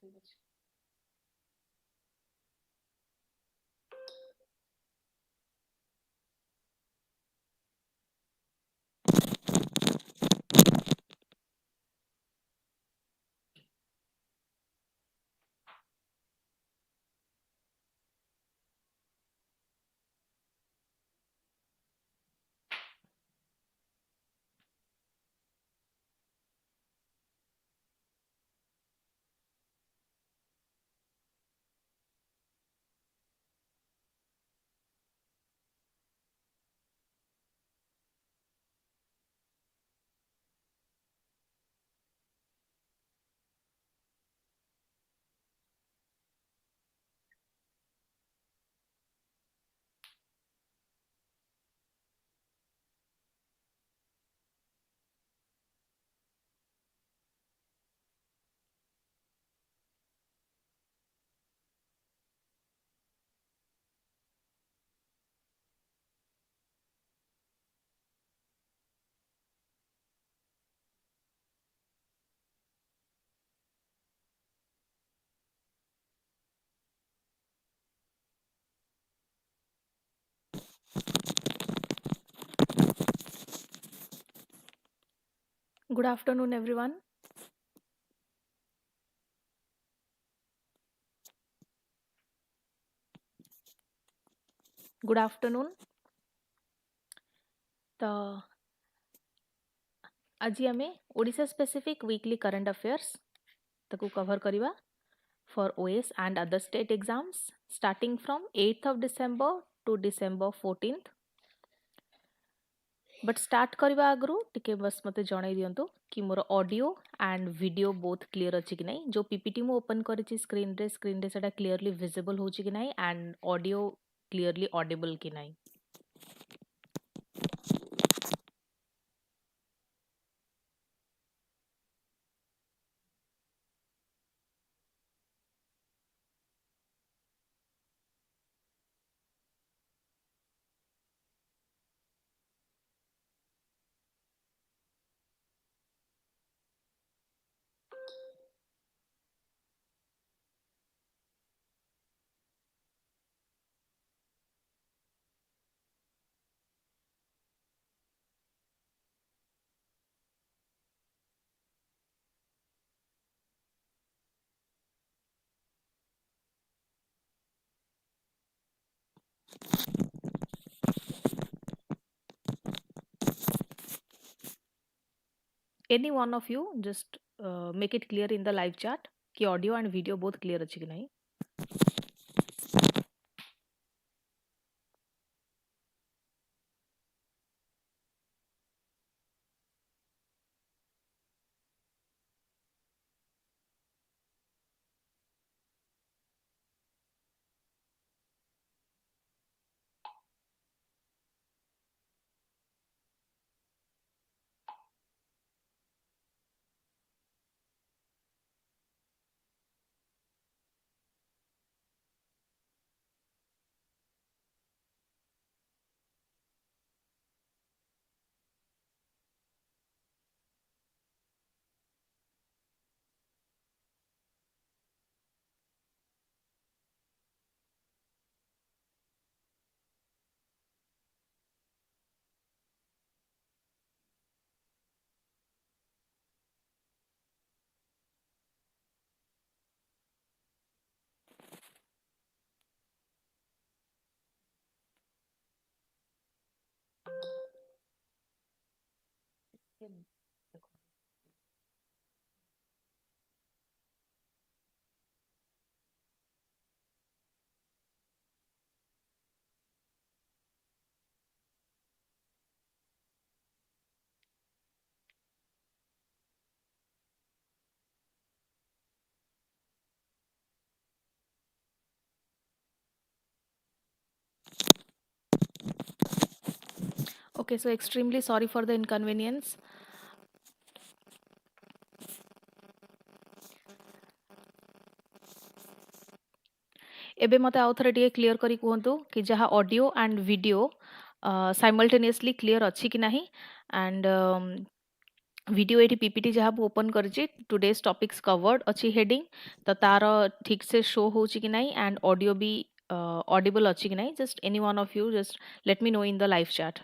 ठीक अछि। Good afternoon, everyone. Good afternoon. तो आज आमे Odisha specific weekly current affairs ताकू कवर करिवा for OAS and other state exams starting from 8th of December to December 14th. But start करवा आगु टिके बस मते जणाई दियंतु कि मोर audio and video both clear अछि कि नहीं। जो पीपीटी मु ओपन करिछि स्क्रीन रे सेटा क्लियरली विजिबल होछि कि नहीं एंड ऑडियो क्लियरली ऑडिबल कि नहीं। Any one of you just make it clear in the live chat कि audio and video both clear अछि कि नहीं। Okay, so extremely sorry for the inconvenience. एबे मते आउ थरे टिके क्लियर करी कहंतु कि जहा audio and video simultaneously clear अछि कि नहीं एंड वीडियो एटी पीपीटी जहाँ ओपन करछि टुडेस टॉपिक्स कवर्ड अच्छी हेडिंग तो तार ठीक से शो होची कि नहीं एंड ऑडियो भी ऑडिबल अच्छी कि नहीं just any one of you just let me know in the live chat.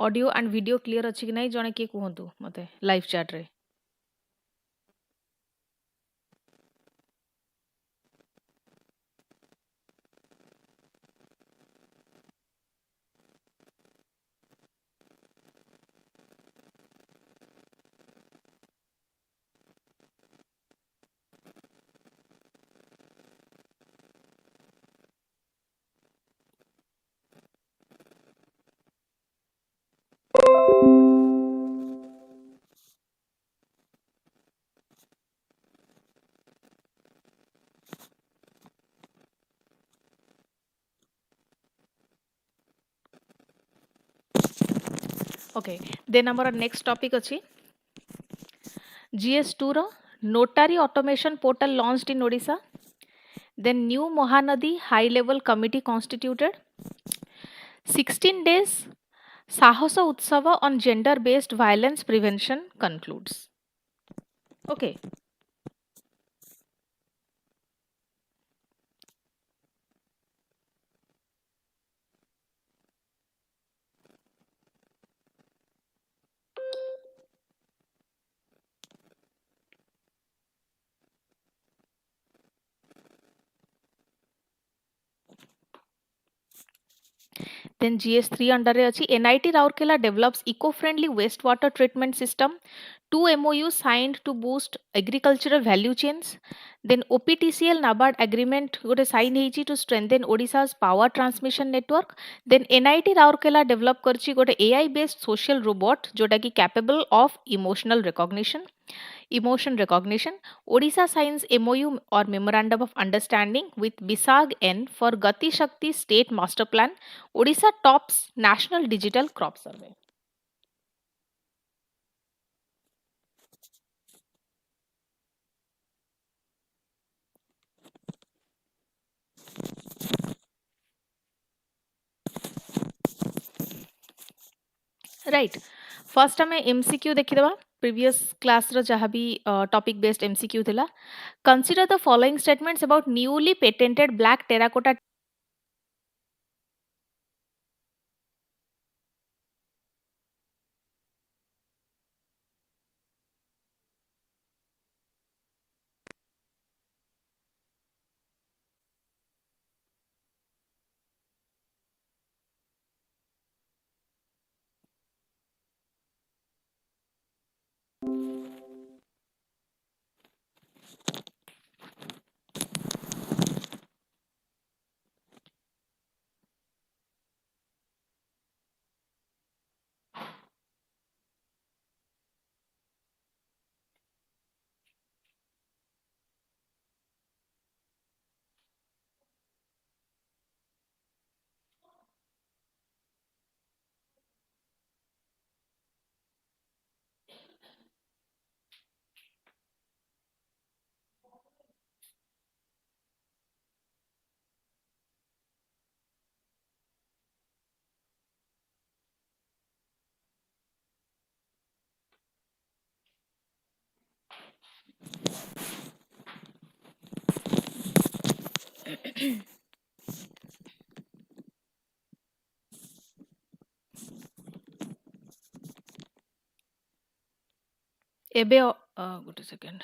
Audio and video clear अच्छी कि नहीं जने किए कहतु मते लाइव चैट रे. Okay, then our next topic अछि GS2 row notary automation portal launched in Odisha. Then new Mahanadi high level committee constituted. 16 days Sahosa Utsava on gender based violence prevention concludes. Okay. Then GS3 under NIT Rourkela develops eco-friendly wastewater treatment system. 2 MOUs signed to boost agricultural value chains. Then OPTCL NABARD agreement gote sign ହେଇଛି to strengthen Odisha's power transmission network. Then NIT Rourkela develop करछि गोटे AI based social robot जोटा कि capable of emotion recognition. Odisha signs MOU or Memorandum of Understanding with Bisag N for Gati Shakti State Master Plan. Odisha tops National Digital Crop Survey. Right. First हमें MCQ देखिदबा previous class रो जहाँ भी topic based MCQ थिला. Consider the following statements about newly patented black terracotta. ଏବେ ଗୋଟେ second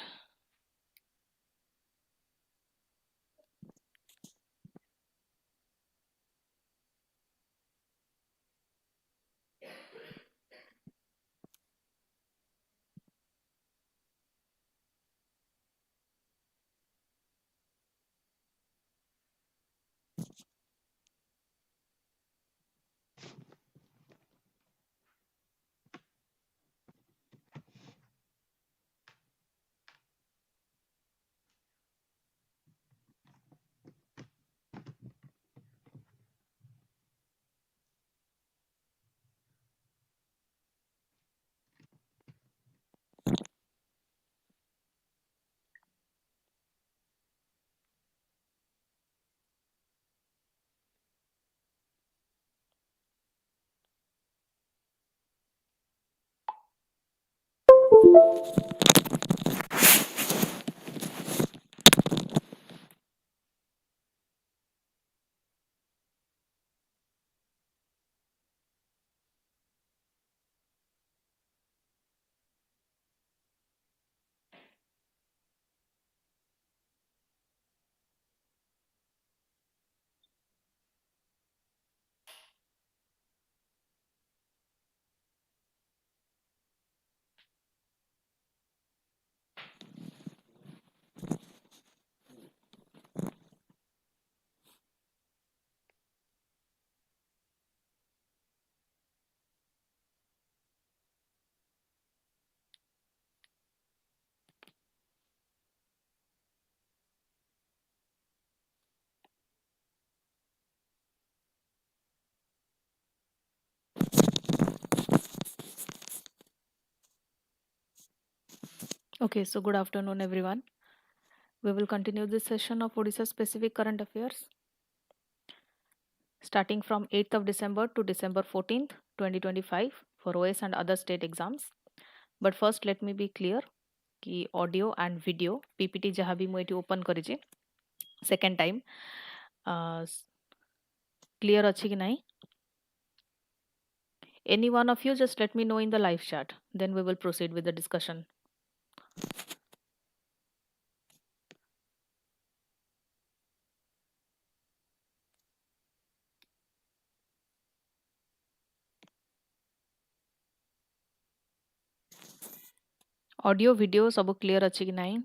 Okay, so good afternoon, everyone. We will continue this session of Odisha specific current affairs starting from 8th of December to December 14th, 2025 for OAS and other state exams. But first, let me be clear कि audio and video PPT जहाँ भी मैं open करी second time clear अच्छी कि नहीं? Any one of you just let me know in the live chat. Then we will proceed with the discussion. Audio video सब clear अच्छी कि नहीं?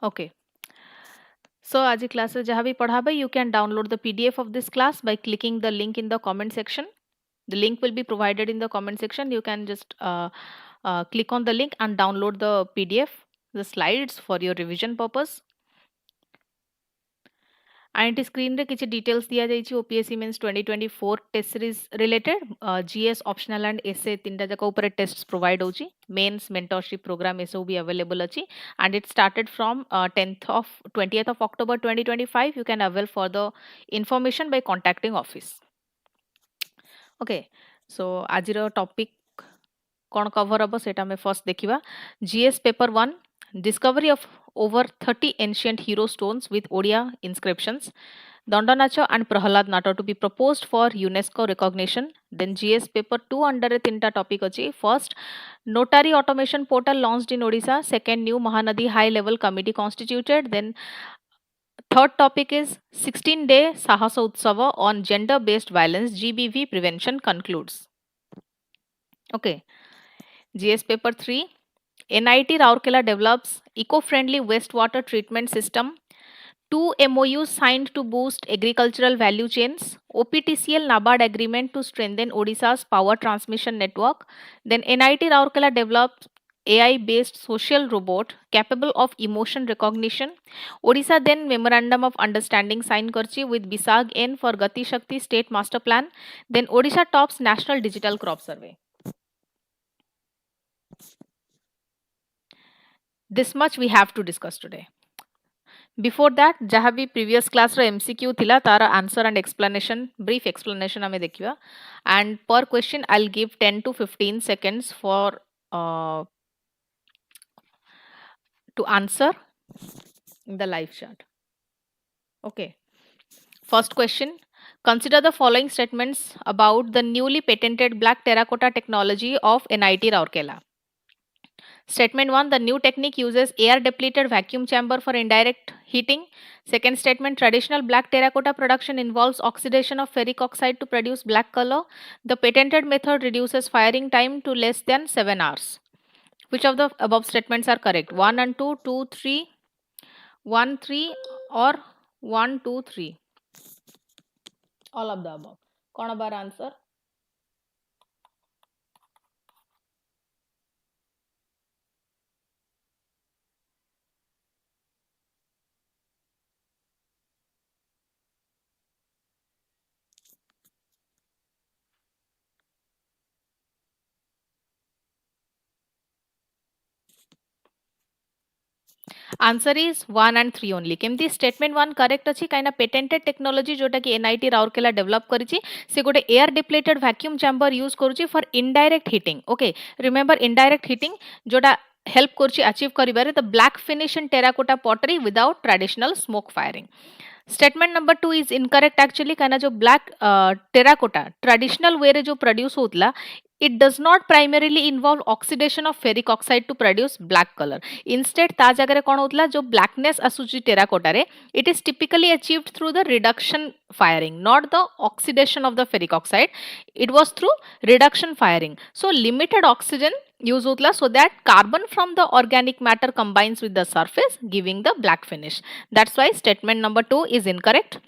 Okay. So आज class रे जहाँ भी पढ़ाबे you can download the PDF of this class by clicking the link in the comment section. The link will be provided in the comment section. You can just click on the link and download the PDF, the slides for your revision purpose. And screen रे किछि details दिया जाइछि OPSC means 2024 test series related GS optional and essay तीनटा जक ऊपर tests provide होछि mains mentorship program एसो भी available अछि and it started from 20th of October 2025. You can avail for the information by contacting office. Okay, so आजिर topic कौन cover हम सेटा में फर्स्ट देखिबा GS paper 1 discovery of over 30 ancient hero stones with Odia inscriptions, Dandanacha and Prahalad Nata to be proposed for UNESCO recognition. Then GS paper 2 under a tinta topic achi. First, notary automation portal launched in Odisha. Second, new Mahanadi high level committee constituted. Then third topic is 16-day Sahasa Utsava on gender based violence GBV prevention concludes. Okay. GS paper 3, NIT Rourkela develops eco-friendly wastewater treatment system. 2 MOUs signed to boost agricultural value chains. OPTCL NABARD agreement to strengthen Odisha's power transmission network. Then NIT Rourkela develops AI-based social robot capable of emotion recognition. Odisha then memorandum of understanding signed करची with Bisag N for Gati Shakti state master plan. Then Odisha tops national digital crop survey. This much we have to discuss today. Before that, जहाँ भी previous class रो MCQ थिला तार answer and explanation, brief explanation हमें देखिवा. And per question I'll give 10 to 15 seconds for to answer in the live chat. Okay. First question. Consider the following statements about the newly patented black terracotta technology of NIT Rourkela. Statement 1, the new technique uses air depleted vacuum chamber for indirect heating. Second statement, traditional black terracotta production involves oxidation of ferric oxide to produce black color. The patented method reduces firing time to less than 7 hours. Which of the above statements are correct? 1 and 2, 2, 3, 1, 3 or 1, 2, 3? All of the above. कौन बार answer? Answer is 1 and 3 only केमती statement 1 correct अच्छी कहीं patented technology जोटा कि NIT Rourkela develop करिछि से गोटे air depleted vacuum chamber use करुछि for indirect heating okay remember indirect heating जोटा हेल्प करुछि अचीव करिबारे the black finish in terracotta pottery without traditional smoke firing statement number 2 is incorrect actually कहना जो black terracotta traditional way रे जो produce होतला it does not primarily involve oxidation of ferric oxide to produce black color instead ता जगह कौन होतला जो blackness आसुची टेराकोटा रे it is typically achieved through the reduction firing not the oxidation of the ferric oxide it was through reduction firing so limited oxygen use होतला so that carbon from the organic matter combines with the surface giving the black finish that's why statement number 2 is incorrect.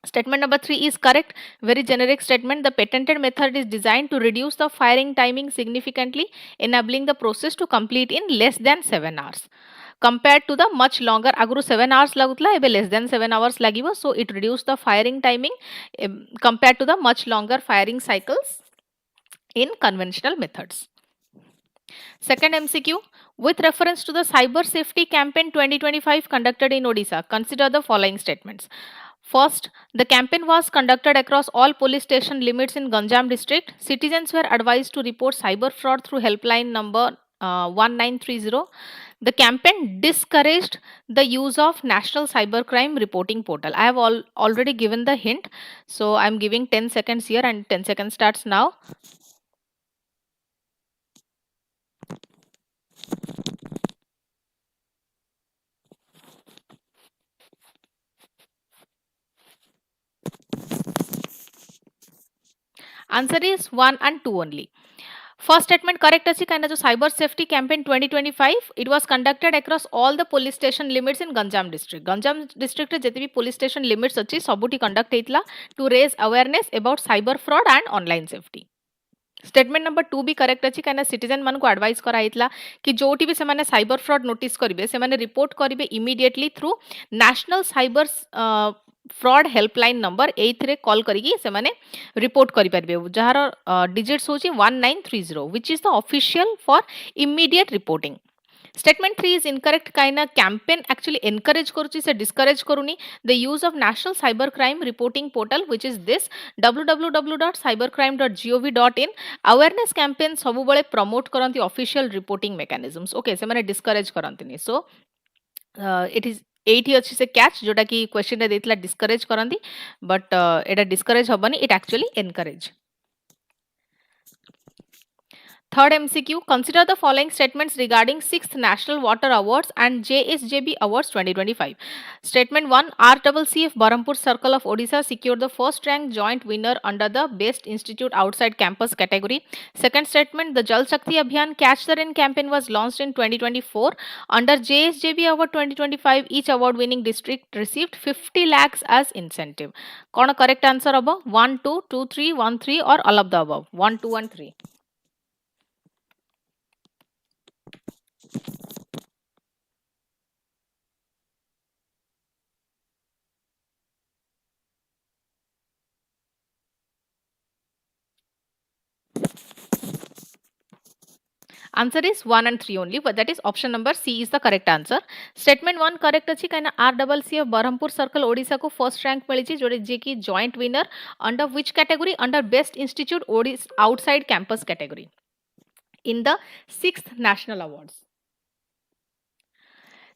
Statement number 3 is correct. Very generic statement. The patented method is designed to reduce the firing timing significantly, enabling the process to complete in less than 7 hours. Compared to the much longer, agru 7 hours lagutla, ebe less than 7 hours lagibo. So it reduced the firing timing compared to the much longer firing cycles in conventional methods. Second MCQ. With reference to the Cyber Safety Campaign 2025 conducted in Odisha, consider the following statements. First, the campaign was conducted across all police station limits in Ganjam district. Citizens were advised to report cyber fraud through helpline number 1930. The campaign discouraged the use of National Cybercrime Reporting Portal. I have already given the hint. So I am giving 10 seconds here and 10 seconds starts now. Answer is 1 and 2 only. First statement correct अछि kind जो cyber safety campaign 2025 it was conducted across all the police station limits in Ganjam district. Ganjam district रे जति भी police station limits अछि सबुटी conduct हेतला to raise awareness about cyber fraud and online safety. Statement number 2 भी correct अछि काना citizen मान को advice करा हितला कि जोटी भी से माने साइबर फ्रॉड नोटिस करिवे से माने रिपोर्ट करिवे immediately through national cyber fraud helpline number एथरे कॉल करिकी से माने रिपोर्ट करि परबे जहार डिजिट्स होची 1930 which is the official for immediate reporting. Statement 3 is incorrect kaina campaign actually encourage करुची से discourage करूनी the use of National Cybercrime Reporting Portal which is this www.cybercrime.gov.in awareness campaign सबु बळे promote करंती official reporting mechanisms okay से माने discourage करंतीनी so it is 8 ही अच्छी से catch जोटा कि question रे देतला discourage करंती but Etah discourage हबनी it actually encourage. Third MCQ, consider the following statements regarding 6th National Water Awards and JSJB Awards 2025. Statement 1, RCCF Barampur Circle of Odisha secured the first rank joint winner under the Best Institute Outside Campus category. Second statement, the Jal Shakti Abhiyan Catch the Rain campaign was launched in 2024. Under JSJB Award 2025, each award winning district received 50 lakhs as incentive. Kona correct answer above? 1, 2, 2, 3, 1, 3 or all of the above? 1, 2 and 3. Answer is 1 and 3 only, but that is option number C is the correct answer. Statement 1 correct अछि काना RCCF Barampur Circle Odisha को first rank मिलिछि जोडे जे की joint winner under which category? Under Best Institute Odisha Outside Campus category in the 6th National Awards.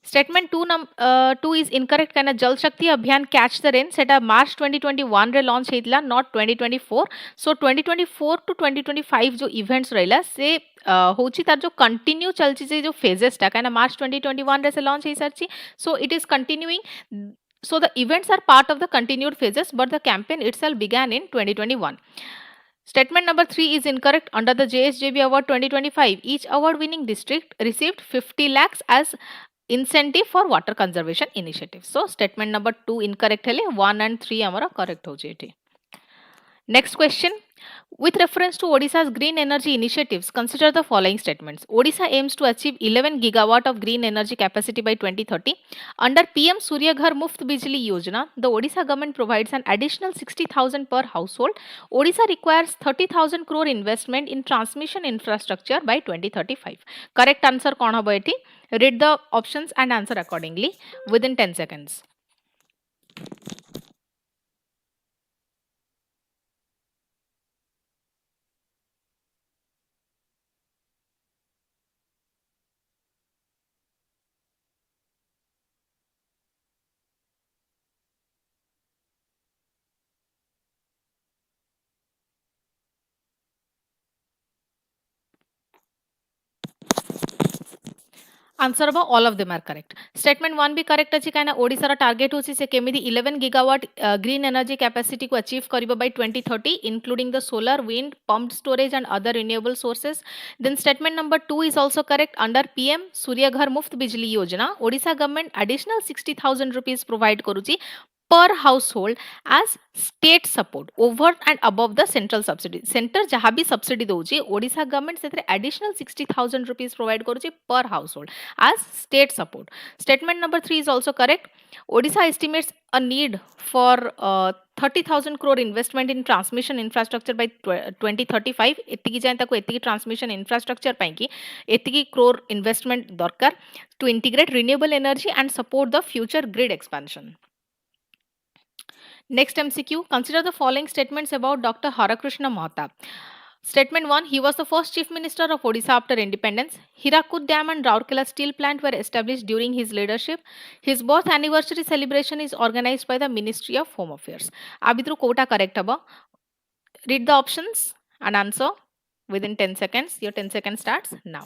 Statement 2 is incorrect काना जल शक्ति अभियान catch the rain सेटा मार्च 2021 रे लॉन्च हेतला नॉट 2024 सो 2024 टू 2025 जो इवेंट्स रहला से होची तार जो कंटिन्यू चलची से जो फेजेस टा काना मार्च 2021 रे से लॉन्च हे सरची so it is continuing so the events are part of the continued phases but the campaign itself began in 2021. Statement number 3 is incorrect. Under the JSJB Award 2025 each award winning district received 50 lakhs as incentive for water conservation initiative. So statement number 2 incorrect hele 1 and 3 amara correct ho jeti. Next question, With reference to Odisha's green energy initiatives, consider the following statements. Odisha aims to achieve 11 gigawatt of green energy capacity by 2030. Under PM Surya Ghar Muft Bijli Yojana, the Odisha government provides an additional 60,000 per household. Odisha requires 30,000 crore investment in transmission infrastructure by 2035. Correct answer kon hobo eti? Read the options and answer accordingly within 10 seconds. Answer about all of them are correct. Statement 1 be correct अछि काना ओडिसा रा target होछि से केमिति 11 gigawatt green energy capacity को achieve करिबा by 2030 including the solar, wind, pumped storage and other renewable sources. Then statement number 2 is also correct. Under PM Surya Ghar Muft Bijli Yojana, Odisha government additional 60,000 rupees provide करूछि per household as state support over and above the central subsidy. Center jaha bhi subsidy doji, Odisha government sethere additional 60,000 rupees provide karuchi per household as state support. Statement number 3 is also correct. Odisha estimates a need for 30,000 crore investment in transmission infrastructure by 2035. एतिकी जाए ताको एतिकी transmission infrastructure ପାଇଁ କି एतिकी crore investment दरकार to integrate renewable energy and support the future grid expansion. Next MCQ, consider the following statements about Dr. Harakrishna Mahatap. Statement 1, he was the first Chief Minister of Odisha after independence. Hirakud Dam and Rourkela Steel Plant were established during his leadership. His birth anniversary celebration is organized by the Ministry of Home Affairs. Abidru quota correct haba. Read the options and answer within 10 seconds. Your 10 seconds starts now.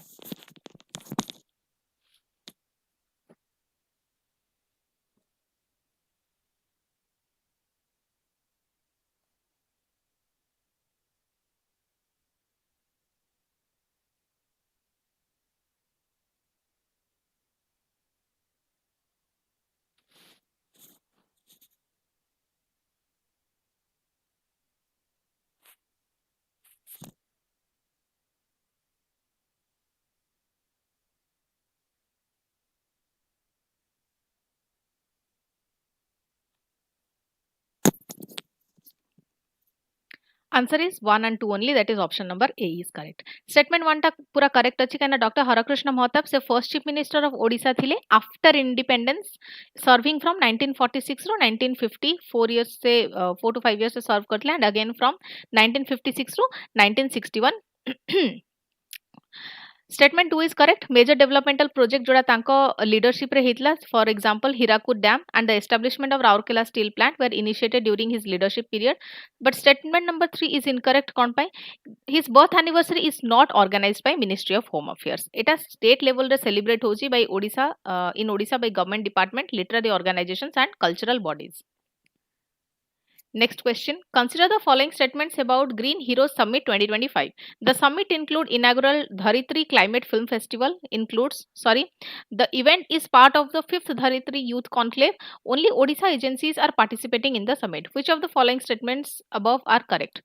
Answer is 1 and 2 only, that is option number A is correct. Statement 1 ta pura correct अछि kana Dr. Harakrishna Mahatap se first chief minister of Odisha thile after independence, serving from 1946 to 1950, 4 years se 4 to 5 years se serve करले and again from 1956 to 1961. Statement 2 is correct. Major developmental project जोड़ा तांको leadership रे हितला, for example Hirakud Dam and the establishment of Rourkela Steel Plant were initiated during his leadership period. But statement number 3 is incorrect. कौन पाए? His birth anniversary is not organized by Ministry of Home Affairs. It is state level रे celebrate होजी by Odisha in Odisha by government department, literary organizations and cultural bodies. Next question. Consider the following statements about Green Heroes Summit 2025. The summit include inaugural Dharitri Climate Film Festival the event is part of the 5th Dharitri Youth Conclave. Only Odisha agencies are participating in the summit. Which of the following statements above are correct?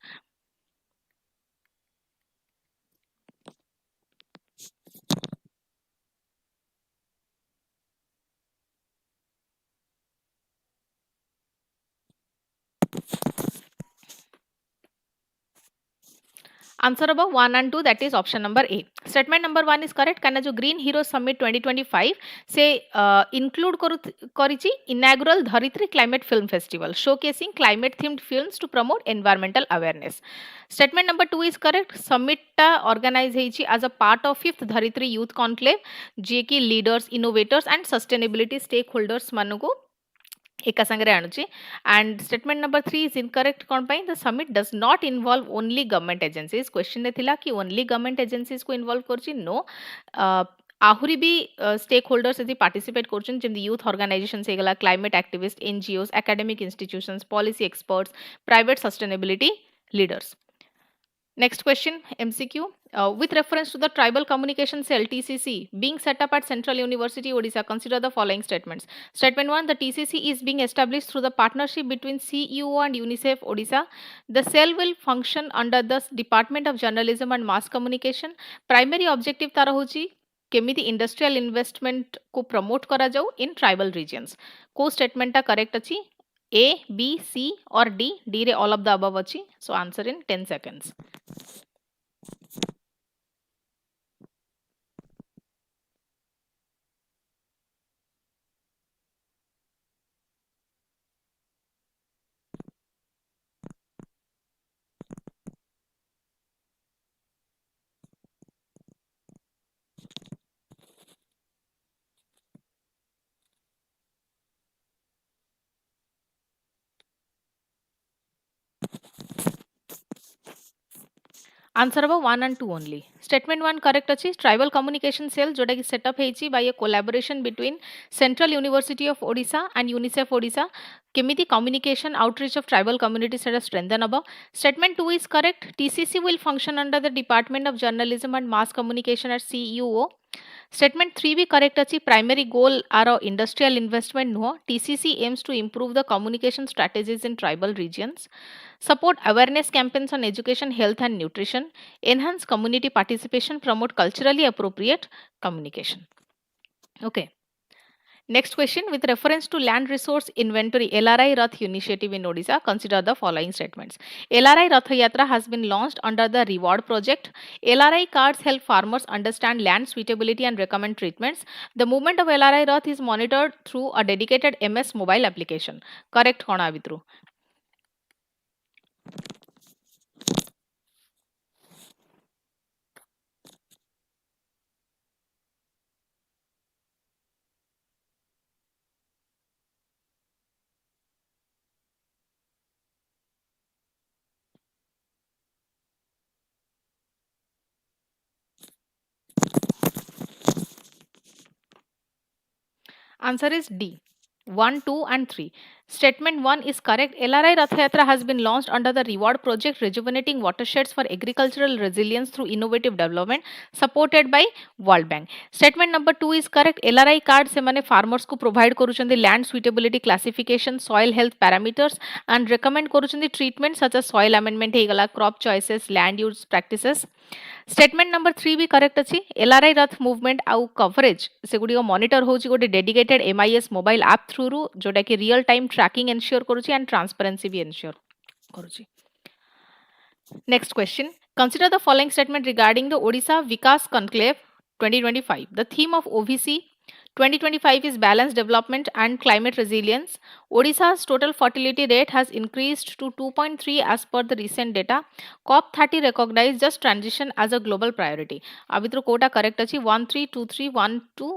Answer above 1 and 2, that is option number A. Statement number 1 is correct. Kana jo Green Heroes Summit 2025 se include karichi inaugural Dharitri Climate Film Festival showcasing climate themed films to promote environmental awareness. Statement number 2 is correct. Summit ta organize heichi as a part of 5th Dharitri Youth Conclave je ki leaders, innovators and sustainability stakeholders manuko एका संगरे आणुची. And statement number 3 is incorrect. कौन पाई? The summit does not involve only government agencies. Question ने थिला कि only government agencies को involve करची. No. आहुरी भी stakeholders यदि participate करचन जेमति youth organizations हेगला, climate activists, NGOs, academic institutions, policy experts, private sustainability leaders. Next question, MCQ. With reference to the Tribal Communication Cell (TCC) being set up at Central University Odisha, consider the following statements. Statement 1: the TCC is being established through the partnership between CUO and UNICEF Odisha. The cell will function under the Department of Journalism and Mass Communication. Primary objective तार होची केमिति industrial investment को promote करा जाऊ in tribal regions को स्टेटमेंटा correct अछि A B C और D D रे ऑल ऑफ द अबव अछि so answer in 10 seconds. Answer हम 1 and 2 only. Statement 1 correct अछि. Tribal communication cell जोटा कि set up हेछि by a collaboration between Central University of Odisha and UNICEF Odisha. केमिति communication outreach of tribal communities सेटा strengthen हबो. Statement 2 is correct. TCC will function under the Department of Journalism and Mass Communication at CUO. Statement 3 भी correct अछि. Primary goal are industrial investment नुहो. TCC aims to improve the communication strategies in tribal regions, support awareness campaigns on education, health and nutrition, enhance community participation, promote culturally appropriate communication. Okay. Next question, with reference to land resource inventory LRI Rath initiative in Odisha, consider the following statements. LRI Rath Yatra has been launched under the reward project. LRI cards help farmers understand land suitability and recommend treatments. The movement of LRI Rath is monitored through a dedicated MS mobile application. Correct kona vitru. Answer is D. 1, 2 and 3. Statement 1 is correct. LRI Rath Yatra has been launched under the reward project rejuvenating watersheds for agricultural resilience through innovative development supported by World Bank. Statement number 2 is correct. LRI card से माने farmers को provide करूचंदी land suitability classification, soil health parameters and recommend करूचंदी treatment such as soil amendment ହେଇगला, crop choices, land use practices. Statement number 3 भी correct अछि. एलआरआई रथ movement आउ coverage से गुडी monitor होची गोटे dedicated MIS mobile app through रु जोटा कि रियल टाइम ट्रैकिंग एंश्योर करूची एंड ट्रांसपेरेंसी भी एंश्योर करूची. Next question. Consider the following statement regarding the Odisha Vikas Conclave 2025. The theme of OVC 2025 is balanced development and climate resilience. Odisha's total fertility rate has increased to 2.3 as per the recent data. COP30 recognized just transition as a global priority. Abitru kota correct achi 1 3 2 3 1 2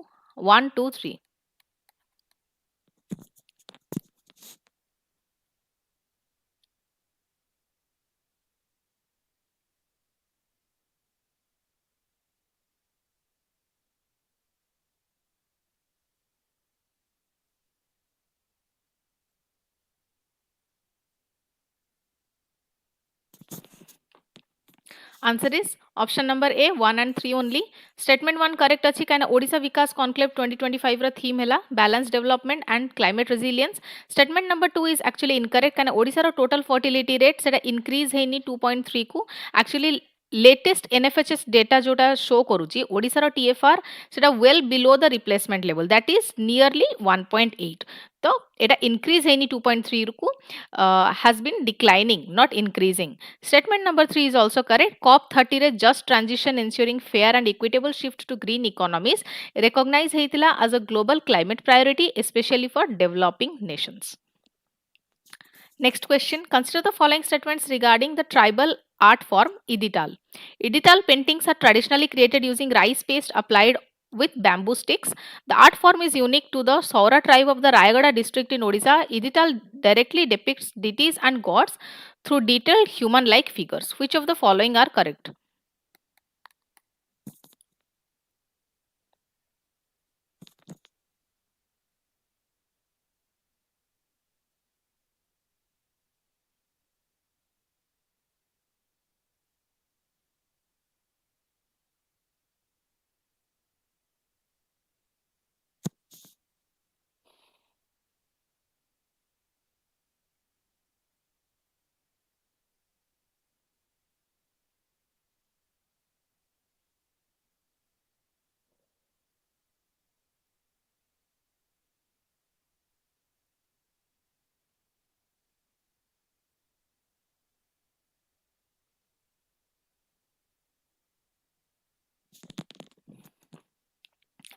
1 2 3. Answer is option number A 1 and 3 only. Statement 1 correct achi kaina Odisha Vikas Conclave 2025 ra theme hela balanced development and climate resilience. Statement number 2 is actually incorrect kaina Odisha ro total fertility rate seta increase heini 2.3 ku. Actually latest NFHS data जोटा show करूची ओडिसा रो TFR सेटा well below the replacement level that is nearly 1.8 तो एटा increase हेनी 2.3 को has been declining not increasing. Statement number 3 is also correct. COP30 रे just transition ensuring fair and equitable shift to green economies recognize हेतिला as a global climate priority especially for developing nations. Next question. Consider the following statements regarding the tribal art form Idital. Idital paintings are traditionally created using rice paste applied with bamboo sticks. The art form is unique to the Saura tribe of the Rayagada district in Odisha. Idital directly depicts deities and gods through detailed human-like figures. Which of the following are correct?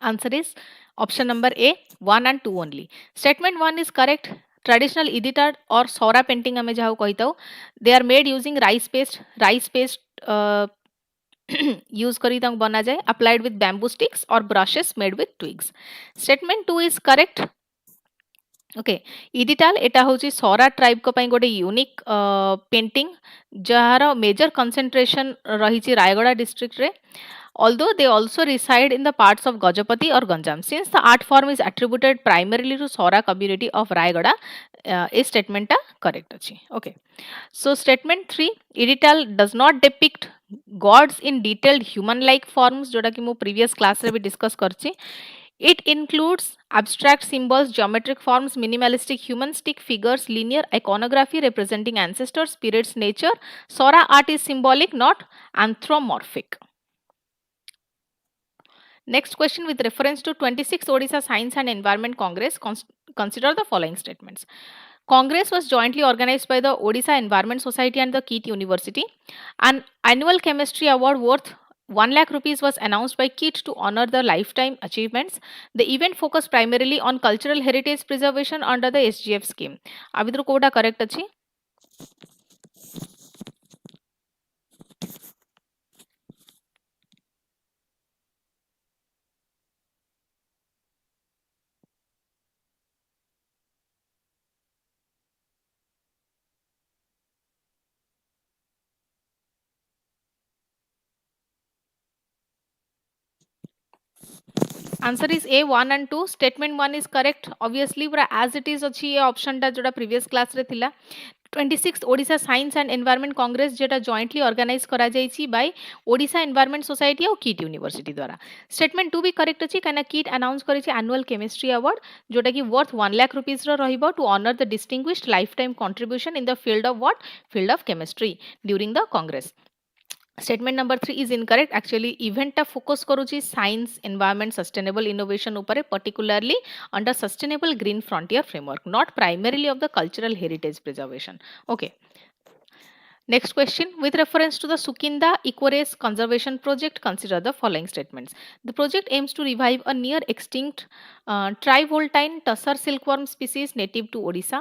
Answer is option number A, 1 and 2 only. Statement 1 is correct. Traditional editor or sora painting हमें जहाँ कहता हूँ, they are made using rice paste use करी तंग बना जाए, applied with bamboo sticks or brushes made with twigs. Statement 2 is correct. Okay इडिटाल एटा होची सौरा ट्राइब को पाई गोटे यूनिक पेंटिंग जार मेजर कंसंट्रेशन रही रायगड़ा डिस्ट्रिक्ट रे although they also reside in the parts of Gajapati or Ganjam. Since the art form is attributed primarily to Sora community of Rayagada, is statement ta correct achi. Okay. So statement 3, edital does not depict gods in detailed human like forms जोटा कि मु previous class रे भी discuss करची. It includes abstract symbols, geometric forms, minimalistic human stick figures, linear iconography representing ancestors, spirits, nature. Sora art is symbolic, not anthropomorphic. Next question, with reference to 26th Odisha Science and Environment Congress, consider the following statements. Congress was jointly organized by the Odisha Environment Society and the KIT University. An annual chemistry award worth 1 lakh rupees was announced by KIT to honor the lifetime achievements. The event focused primarily on cultural heritage preservation under the SGF scheme. Avidru koda correct achi? Answer is A, 1 and 2. Statement 1 is correct. Obviously, as it is अच्छी ये option टा जोड़ा previous class रे थिला. 26th Odisha Science and Environment Congress Zeta jointly organize करा जाइछि by Odisha Environment Society और KIT University द्वारा. Statement 2 भी correct अछि काना KIT announce करिछि annual chemistry award जोटा कि worth 1 lakh rupees रो रहिबो to honor the distinguished lifetime contribution in the field of what? Field of chemistry during the congress. Statement number 3 is incorrect. Actually event ta focus karuchi science, environment, sustainable innovation upare, particularly under sustainable green frontier framework, not primarily of the cultural heritage preservation. Okay. Next question, with reference to the Sukinda Ecorace Conservation Project, consider the following statements. The project aims to revive a near extinct trivoltine tussar silkworm species native to Odisha.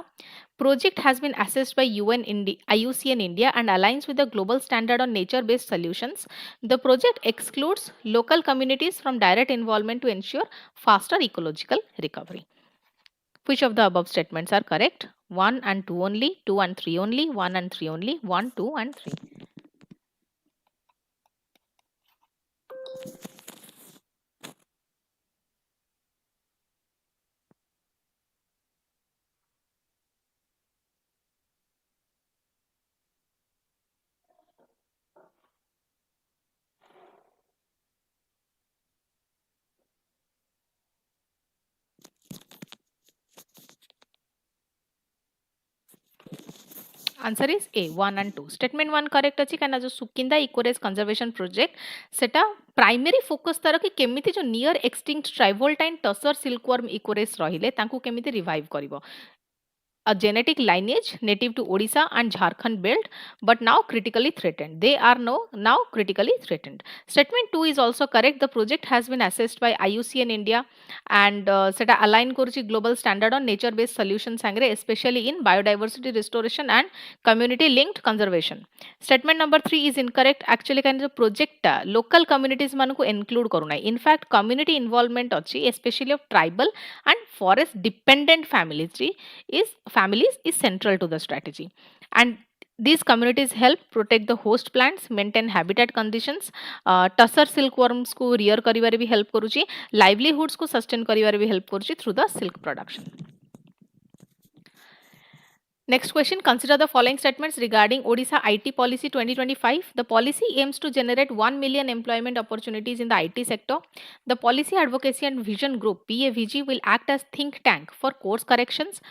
Project has been assessed by IUCN India and aligns with the global standard on nature-based solutions. The project excludes local communities from direct involvement to ensure faster ecological recovery. Which of the above statements are correct? 1 and 2 only, 2 and 3 only, 1 and 3 only, 1, 2 and 3. Answer is A, 1 and 2. Statement 1 correct अछि काना जो Sukinda इकोरेस conservation project सेटा primary focus तार कि केमिति जो near extinct ट्राइवोल्टाइन tussar silkworm इकोरेस रहिले तांकू केमिति revive करिवो. A genetic lineage native to Odisha and Jharkhand belt, but now critically threatened. They are now critically threatened. Statement 2 is also correct. The project has been assessed by IUCN India and seta align koruchi global standard on nature based solutions sangre, especially in biodiversity restoration and community linked conservation. Statement number 3 is incorrect. Actually kind of project local communities manku include karunai. In fact, community involvement achi, especially of tribal and forest dependent families is central to the strategy, and these communities help protect the host plants, maintain habitat conditions, tussar silkworms को rear करिवारे भी help करूची, livelihoods को sustain करिवारे भी help करूची through the silk production. Next question, consider the following statements regarding Odisha IT Policy 2025. The policy aims to generate 1 million employment opportunities in the IT sector. The Policy Advocacy and Vision Group PAVG will act as think tank for course corrections.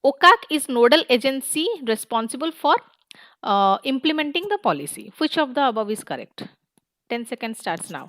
OCAC is nodal agency responsible for implementing the policy. Which of the above is correct? 10 seconds starts now.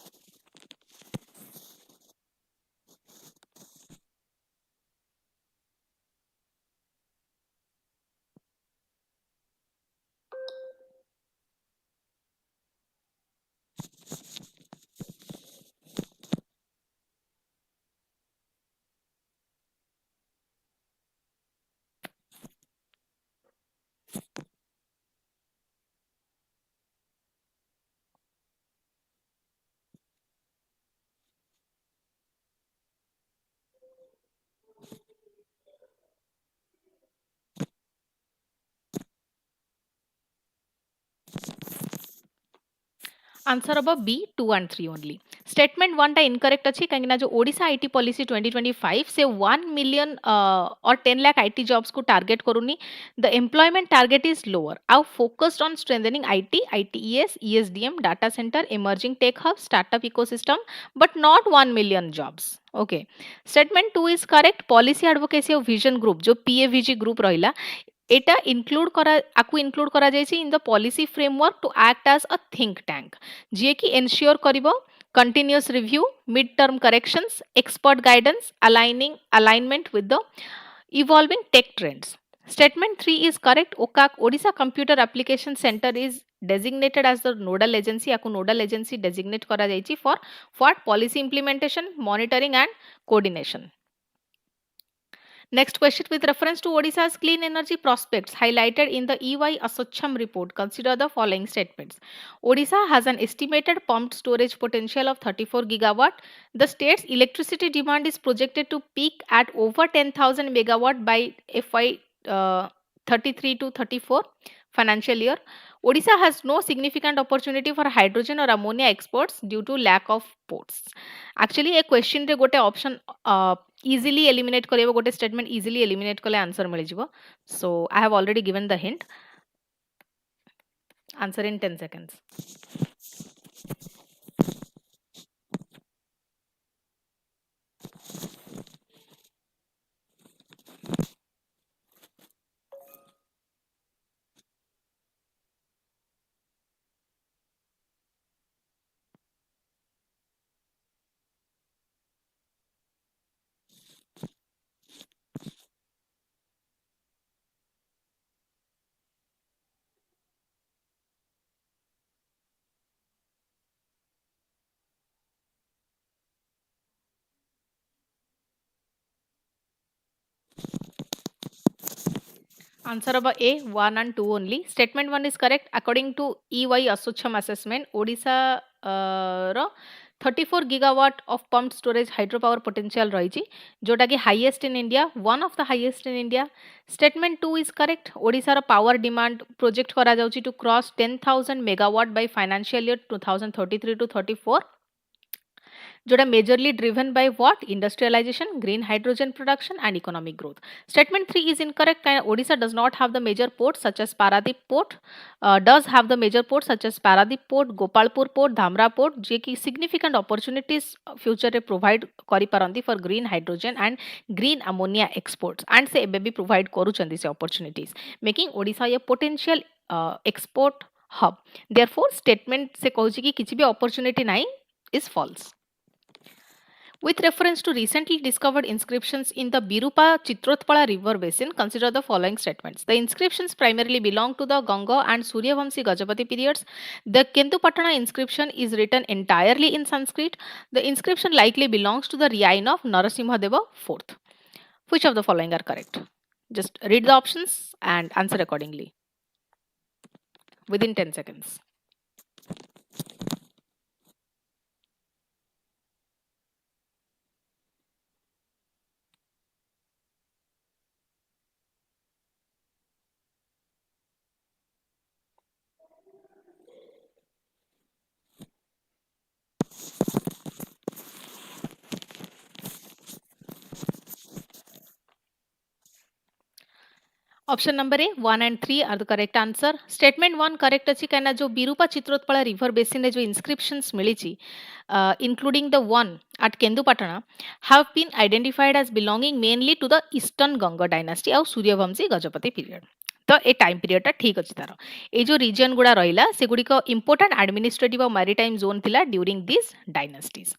Answer हम B 2 and 3 only. Statement 1 टा incorrect अच्छी कहीं ना जो Odisha IT policy 2025 से 1 million और 10 lakh IT jobs को target करूनी. The employment target is lower. आउ focused on strengthening IT, ITES, ESDM, data centre, emerging tech hub, startup ecosystem, but not 1 million jobs. Okay. Statement 2 is correct. Policy advocacy of vision group जो PAVG group रहिला एटा include करा आकु include करा जायछि in the policy framework to act as a think tank जे कि ensure करिवो continuous review, mid term corrections, expert guidance, alignment with the evolving tech trends. Statement 3 is correct. OCAC Odisha Computer Application Center is designated as the nodal agency. आकु nodal agency designate करा जायछि for what policy implementation, monitoring and coordination. Next question, with reference to Odisha's clean energy prospects highlighted in the EY Asocham report, consider the following statements. Odisha has an estimated pumped storage potential of 34 gigawatt. The state's electricity demand is projected to peak at over 10,000 megawatt by FY 33 to 34 financial year. Odisha has no significant opportunity for hydrogen or ammonia exports due to lack of ports. Actually, a question रे गोटे option easily eliminate करेबो, गोटे statement easily eliminate कले answer मिल जिवो. So I have already given the hint. Answer in 10 seconds. Answer of A 1 and 2 only. Statement 1 is correct. According to EY Asocham assessment, Odisha ro 34 gigawatt of pumped storage hydropower potential रही जोटा कि highest in India, one of the highest in India. Statement 2 is correct. Odisha ro power demand project करा जाउची to cross 10,000 megawatt by financial year 2033 to 34. जोटा majorly driven by what? Industrialization, green hydrogen production and economic growth. Statement 3 is incorrect. Odisha does not have the major ports such as Paradip port, does have the major ports such as Paradip port, Gopalpur port, Dhamra port, जे कि significant opportunities future रे provide करी पारंती for green hydrogen and green ammonia exports, and से एबे भी provide करूचंदी से opportunities, making Odisha a potential export hub. Therefore statement से कहूची कि किछि भी opportunity नहीं is false. With reference to recently discovered inscriptions in the Birupa Chitrotpala river basin, consider the following statements. The inscriptions primarily belong to the Ganga and Suryavamsi Gajapati periods. The Kendupatana inscription is written entirely in Sanskrit. The inscription likely belongs to the reign of Narasimhadeva IV. Which of the following are correct? Just read the options and answer accordingly within 10 seconds. Option number A 1 and 3 are the correct answer. Statement 1 correct अछि कहना जो Birupa Chitrotpala river basin रे जो inscriptions मिली ची, including the one at Kendupatana, have been identified as belonging mainly to the Eastern Ganga dynasty और Suryavanshi Gajapati period. तो ए time period टा ठीक अछि तारो. ए जो रीजन गुडा रहिला से गुडी को इंपोर्टेंट एडमिनिस्ट्रेटिव और मैरीटाइम जोन थिला ड्यूरिंग दिस डायनेस्टीज.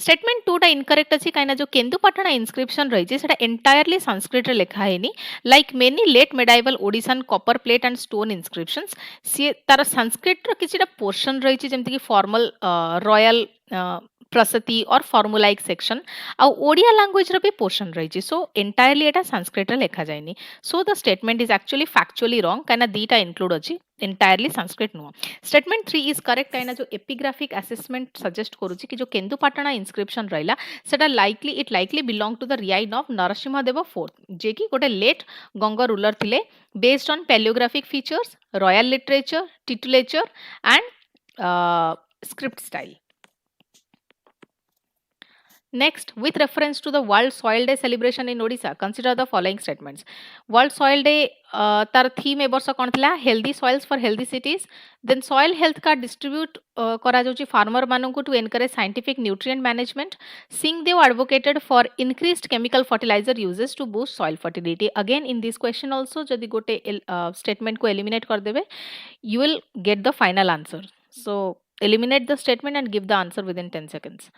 स्टेटमेंट 2 टा इनकरेक्ट अछि काइना जो केंदुपाटना इंस्क्रिप्शन रही छै सेटा एंटायरली संस्कृत रे लिखा हेनी. Like many late medieval Odishan copper plate and stone inscriptions सी तार संस्कृत रो किछटा पोर्शन रही छै जेमति कि फॉर्मल रॉयल प्रसति और फॉर्मुलाइक सेक्शन आ ओडिया लैंग्वेज रो भी पोर्शन रही छै. सो एंटायरली एटा संस्कृत रे लिखा जायनी. So the statement is actually factually wrong काइना दीटा इंक्लूड अछि, entirely Sanskrit नुह. Statement 3 is correct काइना जो epigraphic assessment suggest करूची कि जो केंदुपाटना inscription रहिला सेटा likely belong to the reign of Narasimhadeva IV, जे कि गोटे late Ganga ruler थिले, based on paleographic features, royal literature, titulature and script style. Next, with reference to the World Soil Day celebration in Odisha, consider the following statements. World Soil Day, tar theme e ବର୍ଷ କ'ଣ ଥିଲା? Healthy soils for healthy cities. Then soil health card distribute କରାଯାଉଛି farmer ମାନଙ୍କୁ to encourage scientific nutrient management. Singh advocated for increased chemical fertilizer uses to boost soil fertility. Again, in this question also, ଯଦି ଗୋଟେ statement को eliminate କରିଦେବେ, you will get the final answer. So, eliminate the statement and give the answer within 10 seconds.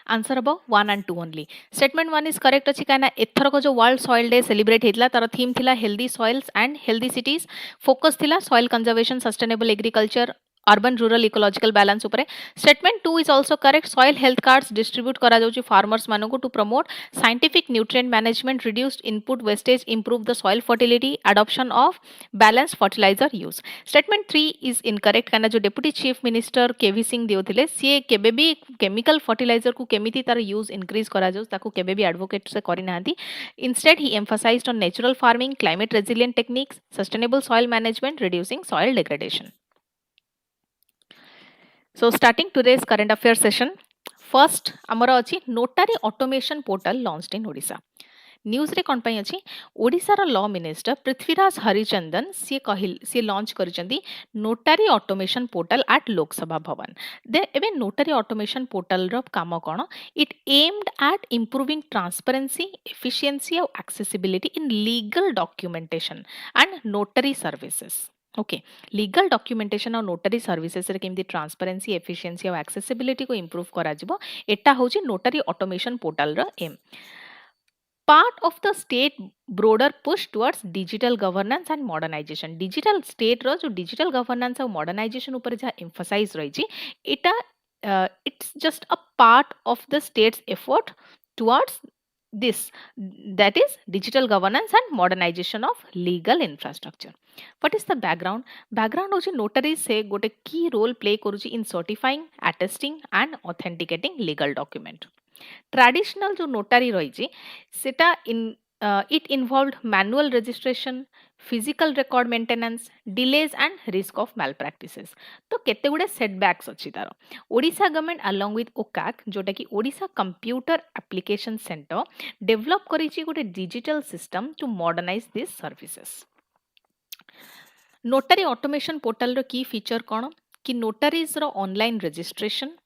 Answer हम 1 and 2 only. Statement 1 is correct अच्छी कहना एथर को जो world soil day celebrate होता तार थीम थिला healthy soils and healthy cities. Focus थिला soil conservation sustainable agriculture urban rural ecological balance उपरे. Statement 2 is also correct. Soil health cards distribute करा जाउची फार्मर्स मानको to promote scientific nutrient management, reduced input wastage, improve the soil fertility, adoption of balance fertiliser use. Statement 3 is incorrect कहना जो deputy chief minister केवी सिंह देउथिले सी केबे भी chemical fertiliser को केमिति तार यूज इंक्रीज करा जाउ ताको केबे भी एडवोकेट से करि नाहंती. Instead he emphasised on natural farming, climate resilient techniques, sustainable soil management, reducing soil degradation. So starting today's current affairs session, first amara अछि notary automation portal launched in Odisha. News रे कोन पई अछि ओडिसा रो law minister Prithviraj Harichandan सी launch करिसेंती notary automation portal at Lok Sabha Bhavan. दे एबे नोटरी ऑटोमेशन पोर्टल रो काम कोन? It aimed at improving transparency, efficiency और accessibility in legal documentation and notary services. Okay, legal documentation और नोटरी सर्विसेज रे केमती ट्रांसपेरेंसी, एफिशिएंसी और एक्सेसिबिलिटी को इंप्रूव करा जिवो. एटा होची नोटरी ऑटोमेशन पोर्टल रो aim. Part of the state broader push towards digital governance and modernization. Digital state रो जो digital governance और modernization ऊपर जहाँ emphasize रही जी, it's just a part of the state's effort towards this, that is digital governance and modernization of legal infrastructure. What is the background? Background होची notary से गोटे key role play करूची in certifying, attesting and authenticating legal document. Traditional जो notary रही सेटा it involved manual registration, physical record maintenance, delays and risk of malpractices. तो केते गुडे सेटबैक्स अछि तार. Odisha government along with OCAC जोटा कि Odisha computer application centre develop करिछि गोटे digital system to modernise this services. Notary automation portal रो की फीचर कोन कि नोटरीज रो online registration,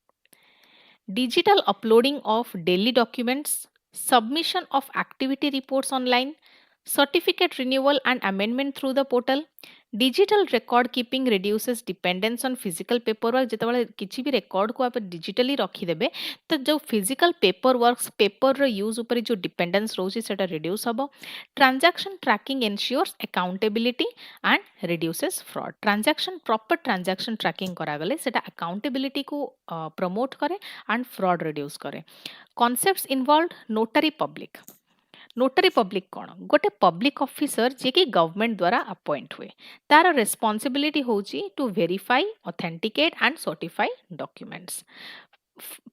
digital uploading of daily documents, submission of activity reports online, certificate renewal and amendment through the portal. Digital record keeping reduces dependence on physical paperwork. जेतबेले किछि भी record को आप digitally रखी देबे तो जो physical paperwork paper रो use ऊपर जो dependence रोची सेटा reduce हबो. Transaction tracking ensures accountability and reduces fraud. Proper transaction tracking करा गले सेटा accountability को promote करे and fraud reduce करे. Concepts involved notary public. Notary public कौन? गोटे पब्लिक ऑफिसर जे कि गवर्नमेंट द्वारा अपॉइंट हुए. तार रेस्पॉन्सिबिलिटी होची to verify, authenticate and certify documents,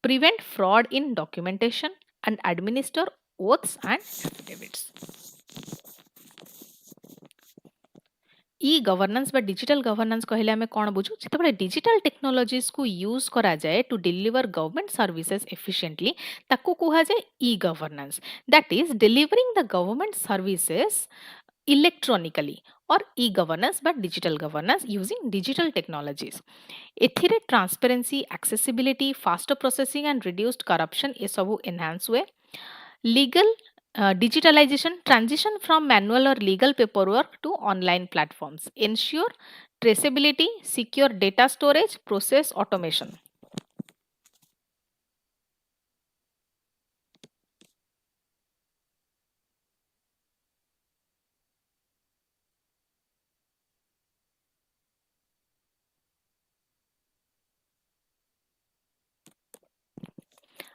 prevent fraud in documentation and administer oaths and affidavits. E governance बा digital governance कहले हमें कौन बुझू? जितेबाला डिजिटल टेक्नोलॉजीज को यूज करा जाए to deliver government services efficiently ताको कहा जाए e governance. That is delivering the government services electronically or e-governance but digital governance using digital technologies. एथिरे transparency accessibility fast processing and reduced corruption ये सब enhance हुए legal digitalization transition from manual or legal paperwork to online platforms ensure traceability secure data storage process automation.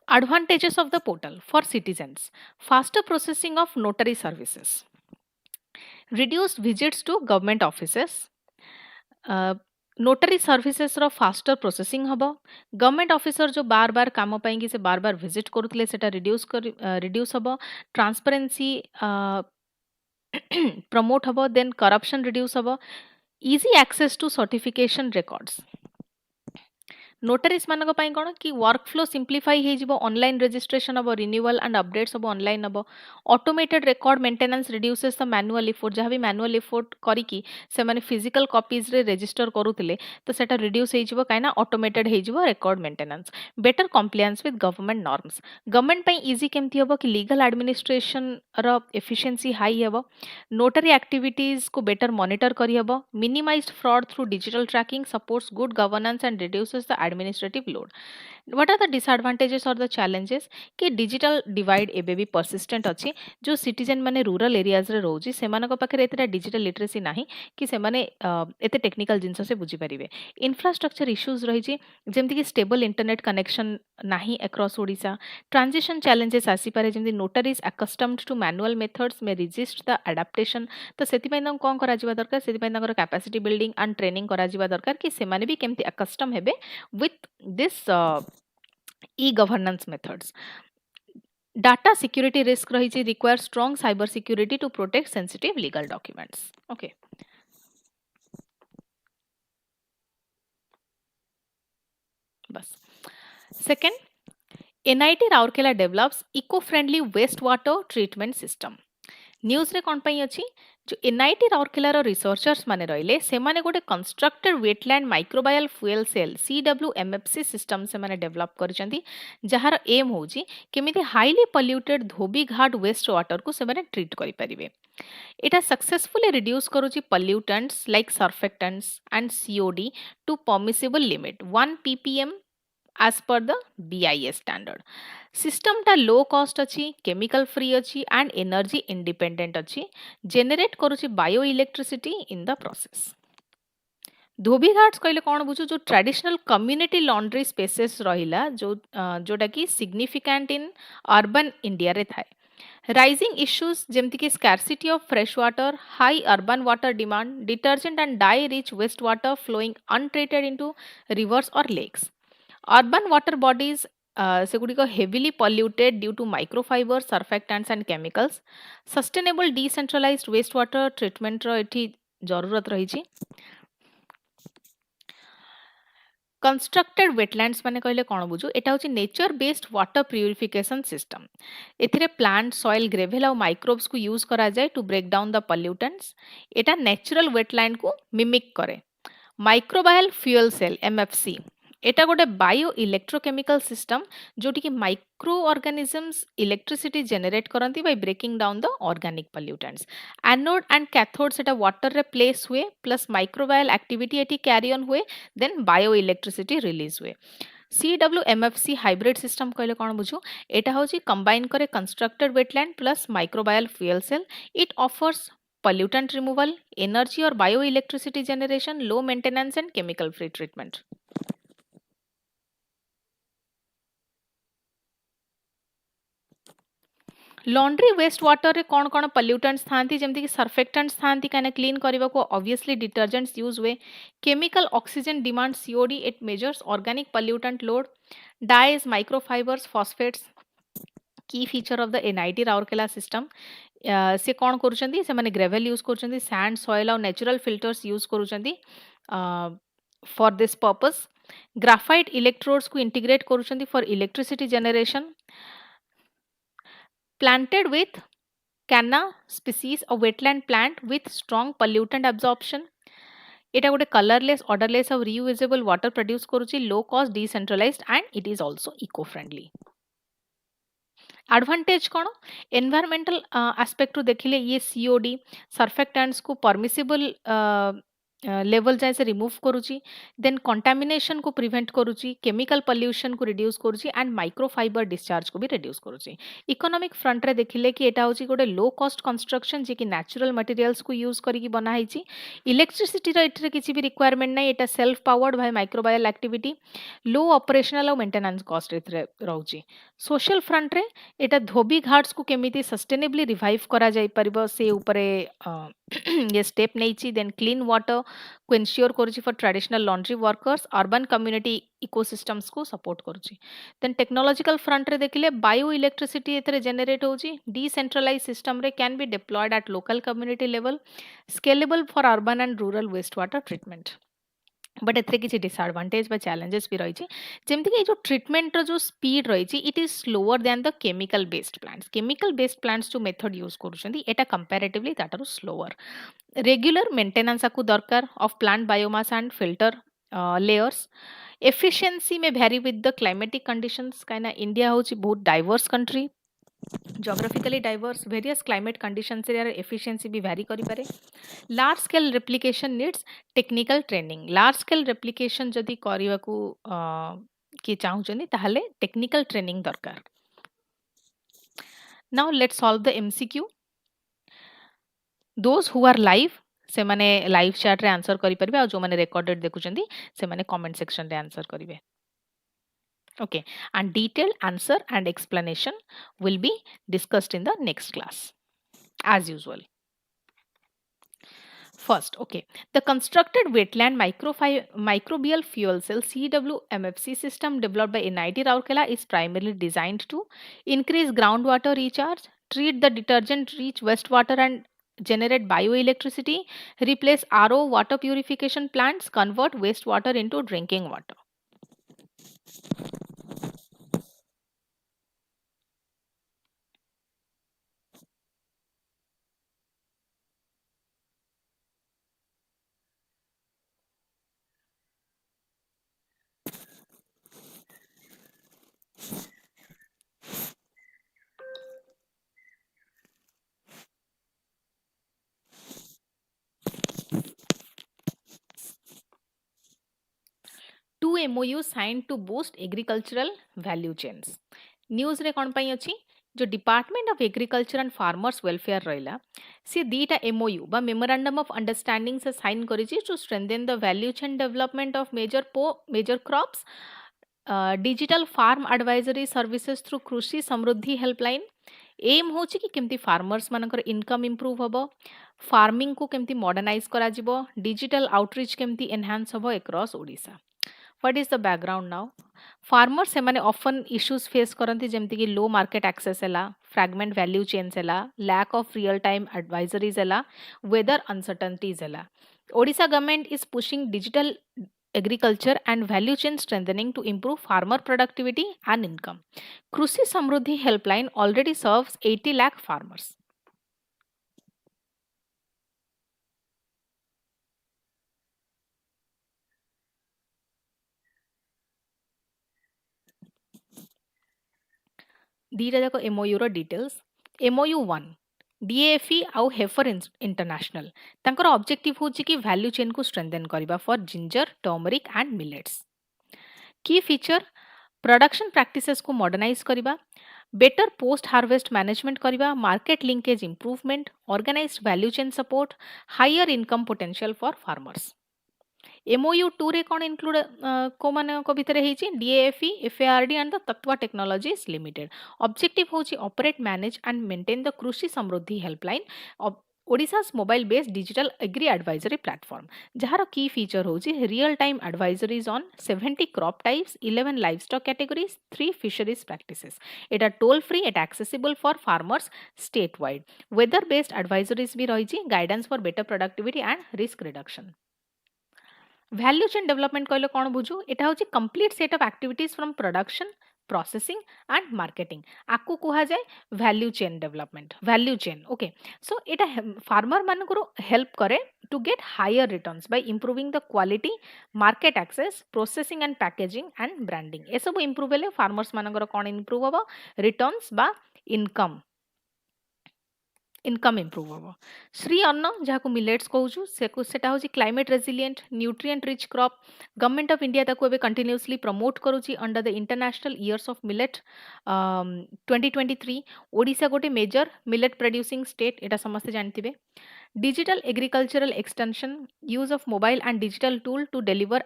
Advantages of the portal for citizens: faster processing of notary services, reduced visits to government offices, notary services रो faster processing हबो government officer जो बार बार काम पाई कि से बार बार visit करूतले सेटा reduce हबो transparency promote हबो देन करप्शन रिड्यूस हबो easy access to certification records notaries मानक पई कोन कि वर्क फ्लो सिंप्लीफाई हे जिवो ऑनलाइन रजिस्ट्रेशन हबो रिन्यूअल एंड अपडेट्स हबो ऑनलाइन हबो automated record maintenance reduces the manual effort जहां भी मैनुअल एफोर्ट करी कि से माने फिजिकल कॉपीज रे रजिस्टर करूतले तो सेटा रिड्यूस हे जिवो काइना ऑटोमेटेड हे जिवो record maintenance better compliance with government norms government पई इजी केमथि हबो कि लीगल एडमिनिस्ट्रेशन रो एफिशिएंसी हाई हबो नोटरी एक्टिविटीज को बेटर मॉनिटर करी हबो minimised fraud through digital tracking supports good governance and reduces the administrative load. What are the disadvantages or the challenges कि digital divide एबे भी persistent अछि जो citizen माने रूरल एरियाज रे रोजी सेमानक पाखरे एतरा डिजिटल लिटरेसी नाही कि से माने एते टेक्निकल जिंस से बुझी परिबे इंफ्रास्ट्रक्चर इश्यूज रही छि जेमति कि स्टेबल इंटरनेट कनेक्शन नाही अक्रॉस ओडिसा ट्रांजिशन चैलेंजेस आसी पारे जेमति notaries accustomed to manual methods may resist the adaptation तो सेति पय न कोन करा जिबा दरकार सेति पय नगर कैपेसिटी बिल्डिंग एंड ट्रेनिंग करा जिबा दरकार कि से माने भी केमति अकस्टम हेबे with this e-governance methods. Data security risk रही require strong cyber security to protect sensitive legal documents. Okay. बस. Second, NIT Rourkela develops eco-friendly wastewater treatment system. News रे कोन पई अछि जो एनआईटी राउरकेलार रिसर्चर्स माने रहिले से माने गोटे constructed wetland microbial fuel cell CWMFC system से माने डेवलप करचंती जहार एम होची केमिति highly polluted dhobi ghat waste water को से माने ट्रीट करि परिबे एटा सक्सेसफुली रिड्यूस करूची pollutants like surfactants and COD to permissible limit 1 ppm as per the BIS standard. System ta low cost अछि chemical free अछि and energy independent अछि generate करूची bioelectricity in the process. धोबी घाट्स कहले कोन बुझु जो ट्रेडिशनल कम्युनिटी लॉन्ड्री स्पेसेस रहिला जो जोटा कि सिग्निफिकेंट इन अर्बन इंडिया रे थाए राइजिंग इश्यूज जेमति कि scarcity of fresh water high urban water demand detergent and dye rich waste water flowing untreated into rivers और लेक्स urban water bodies सेगुड़ी को heavily polluted due to microfibers surfactants and chemicals sustainable decentralized wastewater treatment रो एठी जरूरत रही छी constructed wetlands माने कहले कोन बुझु एटा होची nature based water purification system एथिरे प्लांट सॉइल ग्रेवल और माइक्रोब्स को यूज करा जाय to break down the pollutants एटा नेचुरल वेटलैंड को मिमिक करे माइक्रोबायल फ्यूएल सेल एमएफसी एटा गोटे बायो इलेक्ट्रोकेमिकल सिस्टम जोटी कि माइक्रो ऑर्गेनिजम्स इलेक्ट्रिसिटी जनरेट करंती by breaking down the organic pollutants anode and cathode सेटा वाटर रे प्लेस हुए प्लस माइक्रोबायल एक्टिविटी एटी कैरी ऑन हुए देन बायो इलेक्ट्रिसिटी रिलीज हुए CWMFC हाइब्रिड सिस्टम कहले कोन बुझू एटा होची कंबाइन करे constructed wetland plus microbial fuel cell it offers pollutant removal energy or bioelectricity generation low maintenance and chemical free treatment. Laundry waste water रे कौन कौन पोल्यूटेंट्स थांती जेमति कि सर्फेक्टेंट्स थांती काने क्लीन करबा को ऑब्वियसली डिटर्जेंट्स यूज हुए chemical oxygen demand COD it measures organic pollutant load dyes microfibres phosphates key feature of the NIT Rourkela system से कौन करूचंदी से माने ग्रेवल यूज करूचंदी सैंड सॉइल और नेचुरल फिल्टर्स यूज करूचंदी for this purpose graphite electrodes को इंटीग्रेट करूचंदी for electricity generation planted with Canna species, a wetland plant with strong pollutant absorption. এটা ଗୋଟେ colorless, odorless ଆଉ reusable water produce କରୁଛି, low cost, decentralized and it is also eco friendly. Advantage कौन? Environmental aspect ରୁ ଦେଖିଲେ ये COD surfactants को permissible level जाए से रिमूव करूची, देन कंटामिनेशन को प्रिवेंट करूची, केमिकल पॉल्यूशन को रिड्यूस करूची एंड माइक्रोफाइबर डिस्चार्ज को भी रिड्यूस करूची. इकोनॉमिक फ्रंट रे देखिले कि एटा होची गोटे लो कॉस्ट कंस्ट्रक्शन जे कि नेचुरल मटेरियल्स को यूज करिकी बना हैची. इलेक्ट्रिसिटी रो एटरे किछि भी रिक्वायरमेंट नै, एटा self powered by microbial activity, low operational और मेंटेनेंस कॉस्ट एथरे रहउची. सोशल फ्रंट रे एटा धोबी घाट्स को केमिति सस्टेनेबली रिवाइव करा जाय परिबो से ऊपरे ये स्टेप नेछि. देन क्लीन वाटर को एनश्योर करूची for traditional laundry workers, urban community ecosystems को सपोर्ट करूची. देन टेक्नोलॉजिकल फ्रंट रे देखिले बायो इलेक्ट्रिसिटी एथरे जनरेट होची, डिसेंट्रलाइज सिस्टम रे can be deployed at local community level, scalable for urban and rural waste water treatment. But एथरे किसी disadvantage बा चैलेंजेस भी रही, जमती कि जो ट्रीटमेंट जो स्पीड रही it is slower than the chemical based plants. Chemical based plants जो मेथड यूज करूछंती कंपैरेटिवली ताटारू स्लोअर. रेगुलर मेंटेनेंस को दरकार of plant biomass and filter layers. Efficiency may vary with the climatic conditions, कहीं India होची बहुत diverse country, geographically diverse, various climate conditions रे efficiency भी vary करि पारे. large scale replication needs technical training. large scale replication जदि करिवा को कि चाहुचनी ताहले technical training दरकार. now let's solve the MCQ. those who are live से माने लाइव चैट रे आंसर करि परबे, आ जो माने रिकॉर्डेड देखुचंदी से माने कमेंट सेक्शन रे आंसर करिवे. Okay, and detailed answer and explanation will be discussed in the next class as usual. First, okay, the constructed wetland microbial fuel cell CWMFC system developed by NIT Rourkela is primarily designed to increase groundwater recharge, treat the detergent rich wastewater and generate bioelectricity, replace RO water purification plants, convert wastewater into drinking water. Two MOU signed to boost agricultural value chains. News रे कौन पाई अच्छी जो department of agriculture and farmers welfare रहा सी दीटा MOU बा memorandum of understanding से साइन करी to strengthen the value chain development of major crops, digital farm advisory services through Krishi Samriddhi helpline. M हो कि केमती फार्मर्स मानकर इनकम इंप्रूव होबो, फार्मिंग को केमती मॉडर्नाइज करा जिवो, डिजिटल आउटरीच केमती एनहांस होबो across Odisha. What is the background now? Farmers से माने often issues face करती जेमती कि low market access हैला, fragment value chains हैला, lack of real time advisories हैला, weather uncertainties हैला. Odisha government is pushing digital agriculture and value chain strengthening to improve farmer productivity and income. Krushi Samruddhi helpline already serves 80 lakh farmers. दीटा जाक MOU रो details. MOU 1 DAFE आउ Heifer International तांकर objective होची कि value chain को strengthen करबा for ginger, turmeric and millets. की फीचर प्रोडक्शन प्रैक्टिसेस को मॉडर्नाइज करबा, बेटर पोस्ट हार्वेस्ट मैनेजमेंट करबा, market linkage improvement, organised value chain support, higher income potential for farmers. MOU 2 रे कौन इंक्लूड को माने को भितर हेची DAFE, FARD and the Tattva technologies limited. Objective होची operate, manage and maintain the Krushi Samriddhi helpline of Odisha's mobile based digital agri advisory platform, जहार की फीचर होची real time advisories on 70 crop types, 11 livestock categories, 3 fisheries practices. एटा toll free, एटा accessible for farmers state wide. Weather based advisories भी रही, guidance for better productivity and risk reduction. Value chain development कहले कौन बुझू, एटा होची complete set of activities from production, processing and marketing आकु कुहा जाए value chain development value chain okay so एटा farmer मानकर help करे to get higher returns by improving the quality market access processing and packaging and branding ए सब improve हेले farmers मानकर कौन improve होबो returns बा income इनकम इम्प्रूव हम श्री अन्न जहाँ मिलेट्स कहूँ सेटा हूँ climate resilient nutrient rich crop government of India ताको एबे कंटिन्यूअसली प्रमोट करूची under the international years of millet 2023 Odisha गोटे मेजर मिलेट प्रोड्यूसिंग स्टेट एटा समस्ते जानथिबे digital agricultural extension use of mobile and digital tool to deliver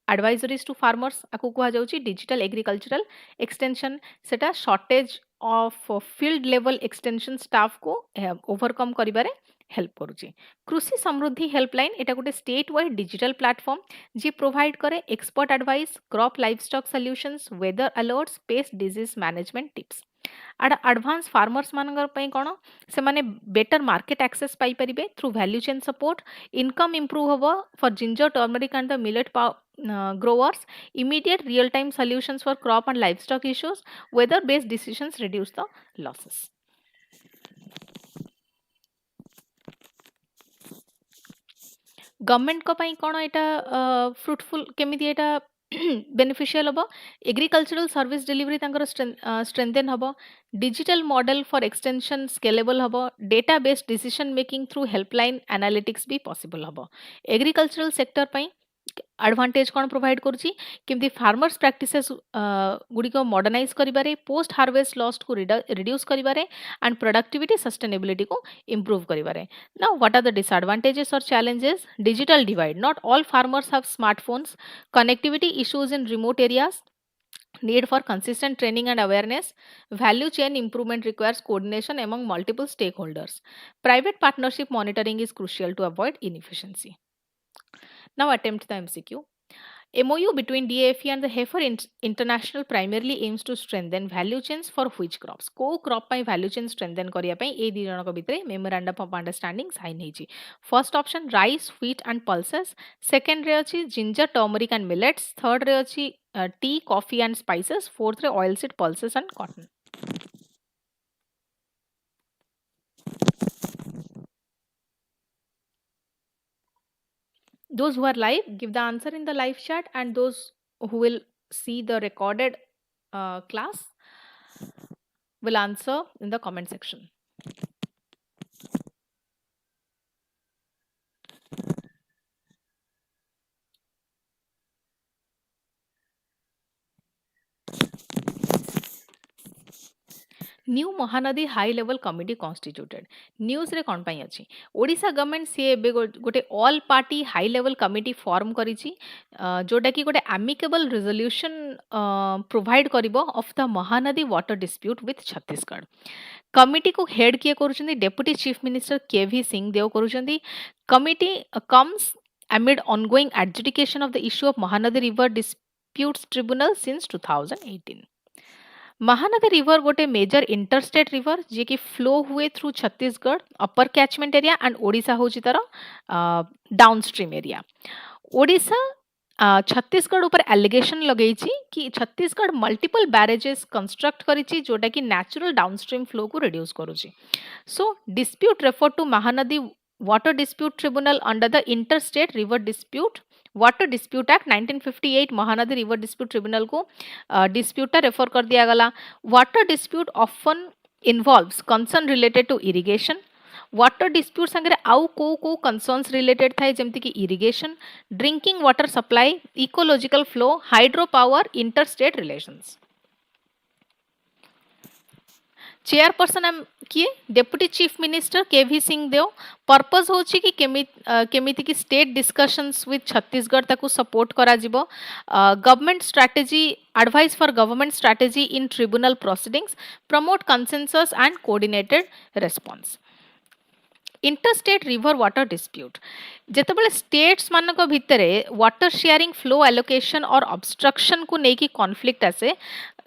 advisories to farmers आकु कुहा जाउची डिजिटल एग्रीकल्चरल एक्सटेंशन सेटा shortage of field level extension staff को overcome करिबारे हेल्प करूची कृषि समृद्धि हेल्पलाइन एटा गोटे स्टेट वाइड डिजिटल प्लेटफॉर्म जी प्रोवाइड करे expert advice crop livestock solutions weather alerts pest disease management tips आड़ा एडवांस फार्मर्स मानकर पई कोन से माने बेटर मार्केट एक्सेस पाई परिबे through value chain support income improve होबो for ginger turmeric and the millet growers immediate real time solutions for crop and livestock issues weather based decisions reduce the losses government को पई कोन एटा fruitful केमिति एटा beneficial हबो agricultural service delivery तांकर strengthen हबो digital model for extension scalable हबो data based decision making through helpline analytics भी पॉसिबल हबो एग्रीकल्चरल सेक्टर पई एडवांटेज कौन प्रोवाइड करुची केमती फार्मर्स प्रैक्टिसेस गुडी को मॉडर्नाइज करिबारे पोस्ट हार्वेस्ट लॉस को रिड्यूस करिबारे एंड प्रोडक्टिविटी सस्टेनेबिलिटी को इंप्रूव करिबारे now what are the disadvantages और challenges digital divide not all farmers have smartphones connectivity issues in remote areas need for consistent training and awareness value chain improvement requires coordination among multiple stakeholders private partnership monitoring is crucial to avoid inefficiency. Now attempt the MCQ. MOU between DAFE and the Heifer International primarily aims to strengthen value chains for which crops? को crop पाई value chain strengthen करिया पाई ए दी जन को भितरे memorandum of understanding sign हेची. First option rice, wheat and pulses. Second रे अछि ginger, turmeric and millets. Third रे अछि tea, coffee and spices. Fourth रे oilseed, pulses and cotton. Those who are live, give the answer in the live chat, and those who will see the recorded class will answer in the comment section. New Mahanadi high level committee constituted news रे कोन पई अछि Odisha government से एबे गोटे all party high level committee form करिछि जोटा कि गोटे एमिकेबल रिजोल्यूशन प्रोवाइड करिवो of the Mahanadi water dispute with Chhattisgarh committee को हेड किए करूछन्ती डेप्यूटी चीफ मिनिस्टर केवी सिंह देव करूछन्ती committee comes amid ongoing adjudication of the issue of Mahanadi River Disputes Tribunal since 2018. Mahanadi river गोटे मेजर इंटरस्टेट रिवर जे कि flow हुए through Chhattisgarh upper catchment area and Odisha होची तार downstream area Odisha Chhattisgarh ऊपर एलिगेशन लगेई कि छत्तीसगढ़ मल्टीपल बैरेजेस कंस्ट्रक्ट करिछि जोटा कि नेचुरल डाउनस्ट्रीम फ्लो को रिड्यूस करूछि so dispute refer to Mahanadi water dispute tribunal under the interstate river dispute water dispute act 1958 Mahanadi river dispute tribunal को डिस्प्यूट रेफर कर दिया गला water dispute often involves concern related to irrigation water dispute संगे आउ को concerns related थाए जेमति कि irrigation drinking water supply ecological flow hydro power interstate relations chairperson किए डेप्यूटी चीफ मिनिस्टर केवी सिंह देव पर्पस होची कि केमिति कि स्टेट डिस्कशंस विथ छत्तीसगढ़ ताकू सपोर्ट करा जिवो government strategy advice for government strategy in tribunal proceedings promote consensus and coordinated response interstate river water dispute जेतेबेले states मानक भितरे वाटर शेयरिंग फ्लो एलोकेशन और ऑब्स्ट्रक्शन को नेकी कॉन्फ्लिक्ट आसे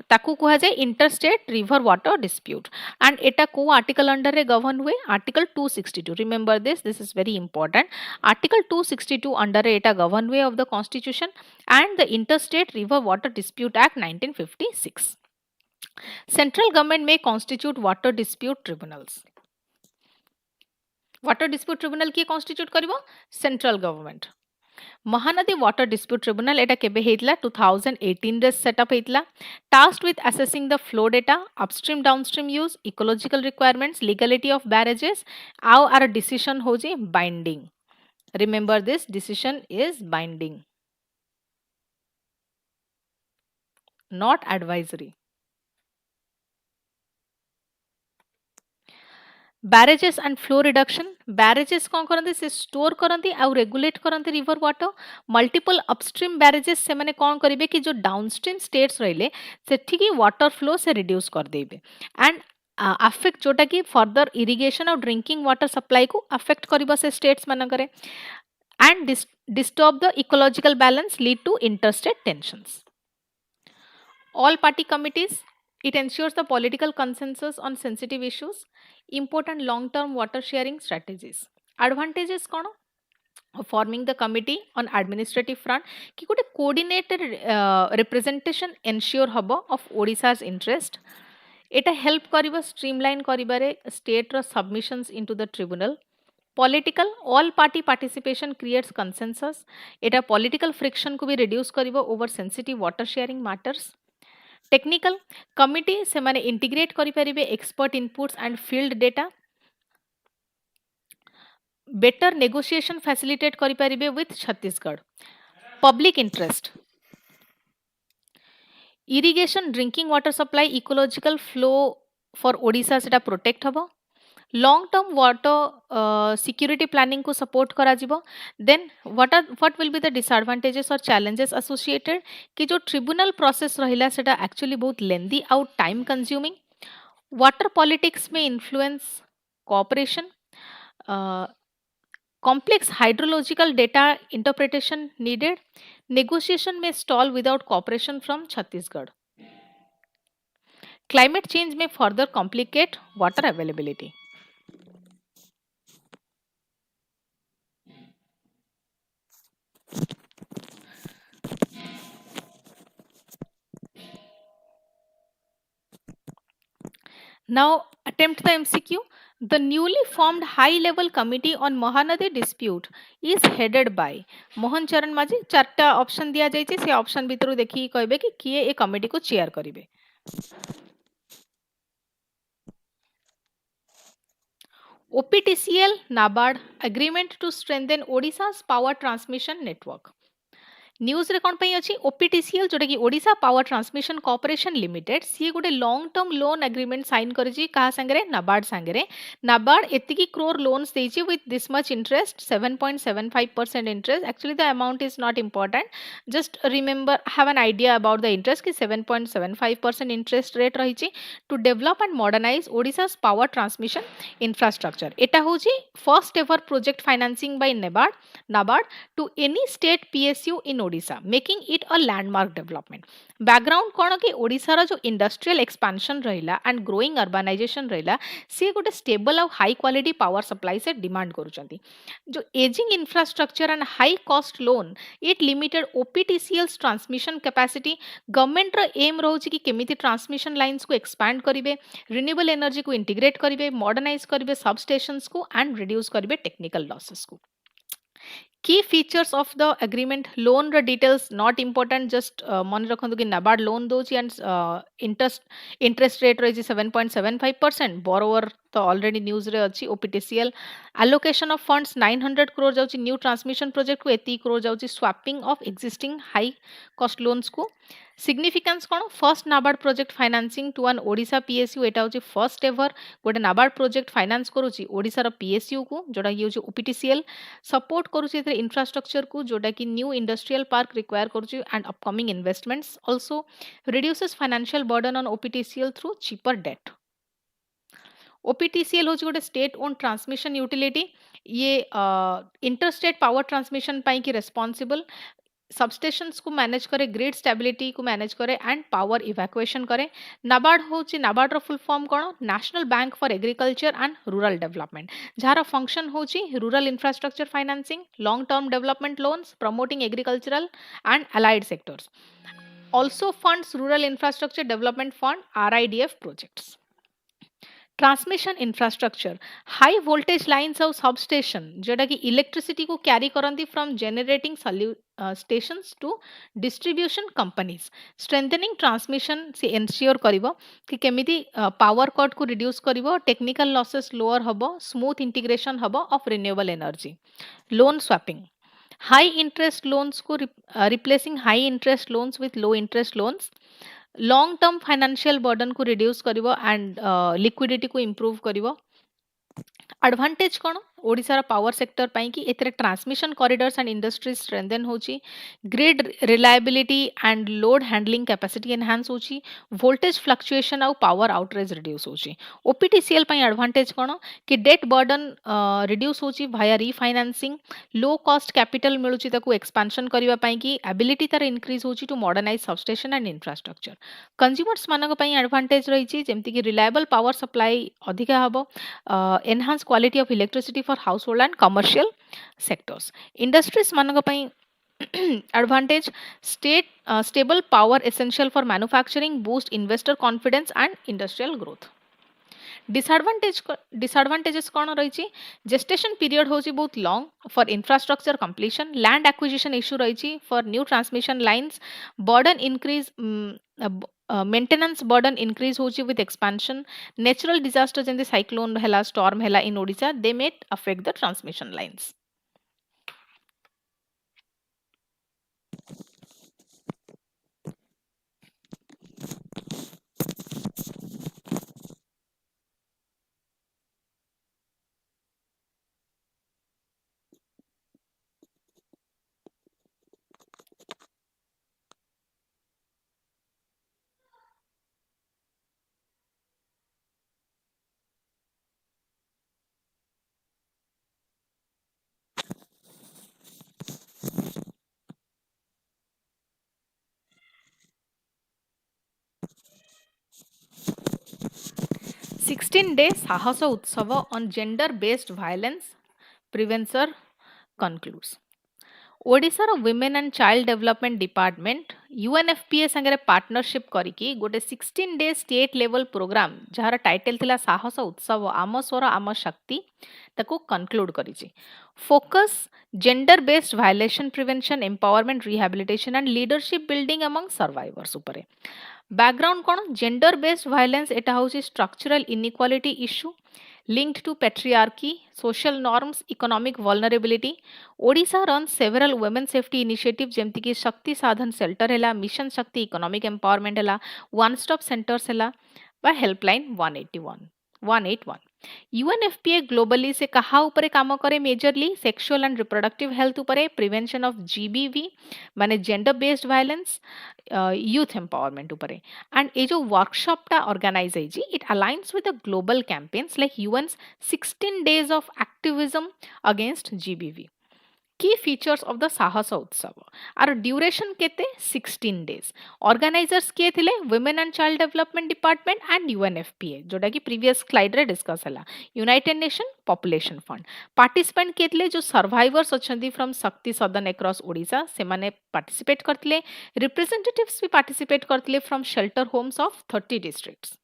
ताकू कुहा जाए interstate river water dispute and एटा को आर्टिकल अंडर रे गवर्न हुए article 262 remember this is very important article 262 under रे एटा गवर्न हुए of the constitution and the interstate river water dispute act 1956 central government में constitute water dispute tribunals water dispute tribunal किए constitute करिवो central government Mahanadi water dispute tribunal एटा केबे हेतला 2018 रे सेटअप हेतला tasked with assessing the flow data upstream downstream use ecological requirements legality of barrages आउ आर डिसीजन हो जे binding remember this decision is binding not advisory barrages and flow reduction barrages कौन करते से स्टोर करती आउ रेगुलेट करती river water multiple upstream barrages से माने कौन करेंगे कि जो डाउनस्ट्रीम स्टेट्स रहिले सेठी वाटर फ्लो से रिड्यूस कर देबे एंड अफेक्ट जोटा कि फर्दर इरिगेशन और ड्रिंकिंग वाटर सप्लाई को अफेक्ट करिबा से स्टेट्स मानकरे and disturb the ecological balance lead to interstate tensions all party committees it ensures the political consensus on sensitive issues important long term water sharing strategies advantages kono forming the committee on administrative front ki gote coordinated representation ensure habo of Odisha's interest eta help kariba streamline karibare state ro submissions into the tribunal political all party participation creates consensus eta political friction ko भी reduce karibo over sensitive water sharing matters technical committee से माने integrate करि परिबे expert inputs and field data better negotiation facilitate करि परिबे with Chhattisgarh public interest irrigation drinking water supply ecological flow for Odisha सेटा protect हबो long term water security planning को support करा जिवो then what will be the disadvantages और challenges associated कि जो ट्रिब्यूनल प्रोसेस रहिला सेटा एक्चुअली बहुत लेंदी आउट टाइम कंज्यूमिंग वाटर पॉलिटिक्स में influence cooperation complex hydrological data interpretation needed negotiation में stall without cooperation from Chhattisgarh climate change में further complicate water availability Now attempt the MCQ. The newly formed high-level committee on Mahanadi dispute is headed by Mohan चरण माझी चारटा option दिया जाइए से option भितर देखिए कहबे कि किए ए कमिटी को चेयर करिवे OPTCL NABARD agreement to strengthen Odisha's power transmission network news रे कोन पई अछि ओपीटीसीएल जोटा कि Odisha power transmission corporation limited सी गोटे long term loan agreement sign करिछि कहा संगरे नाबार्ड संगरे नाबार्ड एतिकी क्रोर लोन्स देछि with this much interest 7.75% interest actually the amount is not important just remember have an idea about the interest कि 7.75% interest rate रहिछि to develop and modernise Odisha's power transmission infrastructure एटा होछि first ever project financing by NABARD to any state PSU in Odisha making it a landmark development background कौन कि ओडिशा रो जो industrial expansion रहिला and growing urbanisation रहिला सी गोटे स्टेबल और हाई क्वालिटी पावर सप्लाई से डिमांड करूचंती जो ageing infrastructure and high cost loan it limited OPTCL's transmission capacity government रो एम रहउची कि केमिति ट्रांसमिशन लाइंस को एक्सपैंड करिवे रिन्यूएबल एनर्जी को इंटीग्रेट करिवे मॉडर्नाइज करिवे सब स्टेशंस को एंड रिड्यूस करिवे टेक्निकल लॉसेस को key features of the agreement loan details not important just मन रखंतु कि नाबार्ड लोन दोची and interest rate रही 7.75% borrower तो ऑलरेडी न्यूज रे अछि OPTCL allocation of funds 900 crore जाउची न्यू ट्रांसमिशन प्रोजेक्ट को 80 crore जाउची swapping of existing high cost loans को सिग्निफिकेंस कोन first NABARD project financing to an Odisha PSU एटा होची फर्स्ट एवर गोटे नाबार्ड प्रोजेक्ट फाइनेंस करूची ओडिशा रो पीएसयू को जोटा कि होची ओपीटीसीएल सपोर्ट करूची एथरे इंफ्रास्ट्रक्चर को जोटा कि न्यू इंडस्ट्रियल पार्क रिक्वायर करूची and upcoming investments also reduces financial burden on OPTCL through cheaper debt OPTCL होची गोटे स्टेट ओन ट्रांसमिशन यूटिलिटी ये इंटरस्टेट पावर ट्रांसमिशन पाई की रेस्पॉन्सिबल सबस्टेशंस को मैनेज करे, ग्रिड स्टेबिलिटी को मैनेज करे एंड पावर इवैक्यूएशन करे। नाबार्ड होची, नाबार्ड रो फुल फॉर्म कोन? National bank for agriculture and rural development, जार फंक्शन होची rural infrastructure financing, long term development loans, promoting agricultural and allied sectors. Also funds rural infrastructure development fund RIDF projects. Transmission infrastructure, high voltage lines और substation जोटा कि electricity को carry करती from generating stations to distribution companies. Strengthening transmission से ensure करिवो कि केमिति power cut को रिड्यूस करिवो, टेक्निकल लॉसेस लोअर हबो, स्मूथ इंटीग्रेशन हबो of renewable energy. Loan swapping, high interest loans को replacing high interest loans with low interest loans. Long term financial burden को रिड्यूस करिवो एंड लिक्विडिटी को improve करिवो। Advantage कौन? Odisha power sector पाई कि एथरे transmission corridors and industries strengthen होची, grid reliability and load handling capacity enhance होची, वोल्टेज फ्लक्चुएशन और पावर आउटरेज रिड्यूस होची। ओपीटीसीएल पाई एडवांटेज कौन? कि डेट बर्डन रिड्यूस होची भाया रीफाइनेंसिंग, लो कॉस्ट कैपिटल मिलुची ताकू एक्सपेंशन करबा पाई कि एबिलिटी तार इंक्रीज होची to modernise substation and infrastructure. Consumers मानक पाई एडवांटेज रही जेमती कि रिलायबल पावर सप्लाई अधिका हबो, enhance quality of electricity for household and commercial sectors. Industries manaka pai advantage, stable power essential for manufacturing, boost investor confidence and industrial growth. Disadvantages कौन रही? gestation period होची बहुत long for infrastructure completion, land acquisition issue रही for new transmission lines, burden increase, maintenance burden increase होची with expansion, natural disasters in the cyclone hela, storm hela in Odisha, they may affect the transmission lines. $16 साहस उत्सव on gender based violence prevention concludes. Odisha रो women and child development department UNFPA संगे partnership करिकी गोटे 16 day state level programme जार title थिला साहस उत्सव आम स्वर आम शक्ति ताको conclude करिछि। Focus gender based violation prevention, empowerment, rehabilitation and leadership building among survivors उपरे। Background कौन? जेंडर बेस्ड वायलेंस एटा होची structural inequality issue linked to patriarchy, social norms, economic vulnerability. Odisha runs several women safety initiatives जेमती कि शक्ति साधन shelter हैला, mission शक्ति economic empowerment हैला, वन स्टॉप सेंटर्स हैला बा हेल्पलाइन 181। यूएनएफपीए ग्लोबली से कहा उपरे काम करे? Majorly sexual and reproductive health उपरे, प्रिवेंशन ऑफ जीबीवी माने gender based violence, youth empowerment उपरे। एंड ये जो वर्कशॉप टा ऑर्गेनाइज है जी, it aligns with the global campaigns like UN's 16 days of activism against GBV. Key features of the साहस उत्सव आर ड्यूरेशन केते 16 days। ऑर्गेनाइजर्स किए थिले women and child development department and UNFPA जोटा कि प्रीवियस स्लाइड रे डिस्कस हला, United nation population fund. Participant किए थिले जो सर्वाइवर्स अछंती फ्रॉम शक्ति सदन अक्रॉस ओडिशा से माने पार्टिसिपेट करथिले, रिप्रेजेंटेटिव्स भी पार्टिसिपेट करथिले from shelter homes of 30 districts.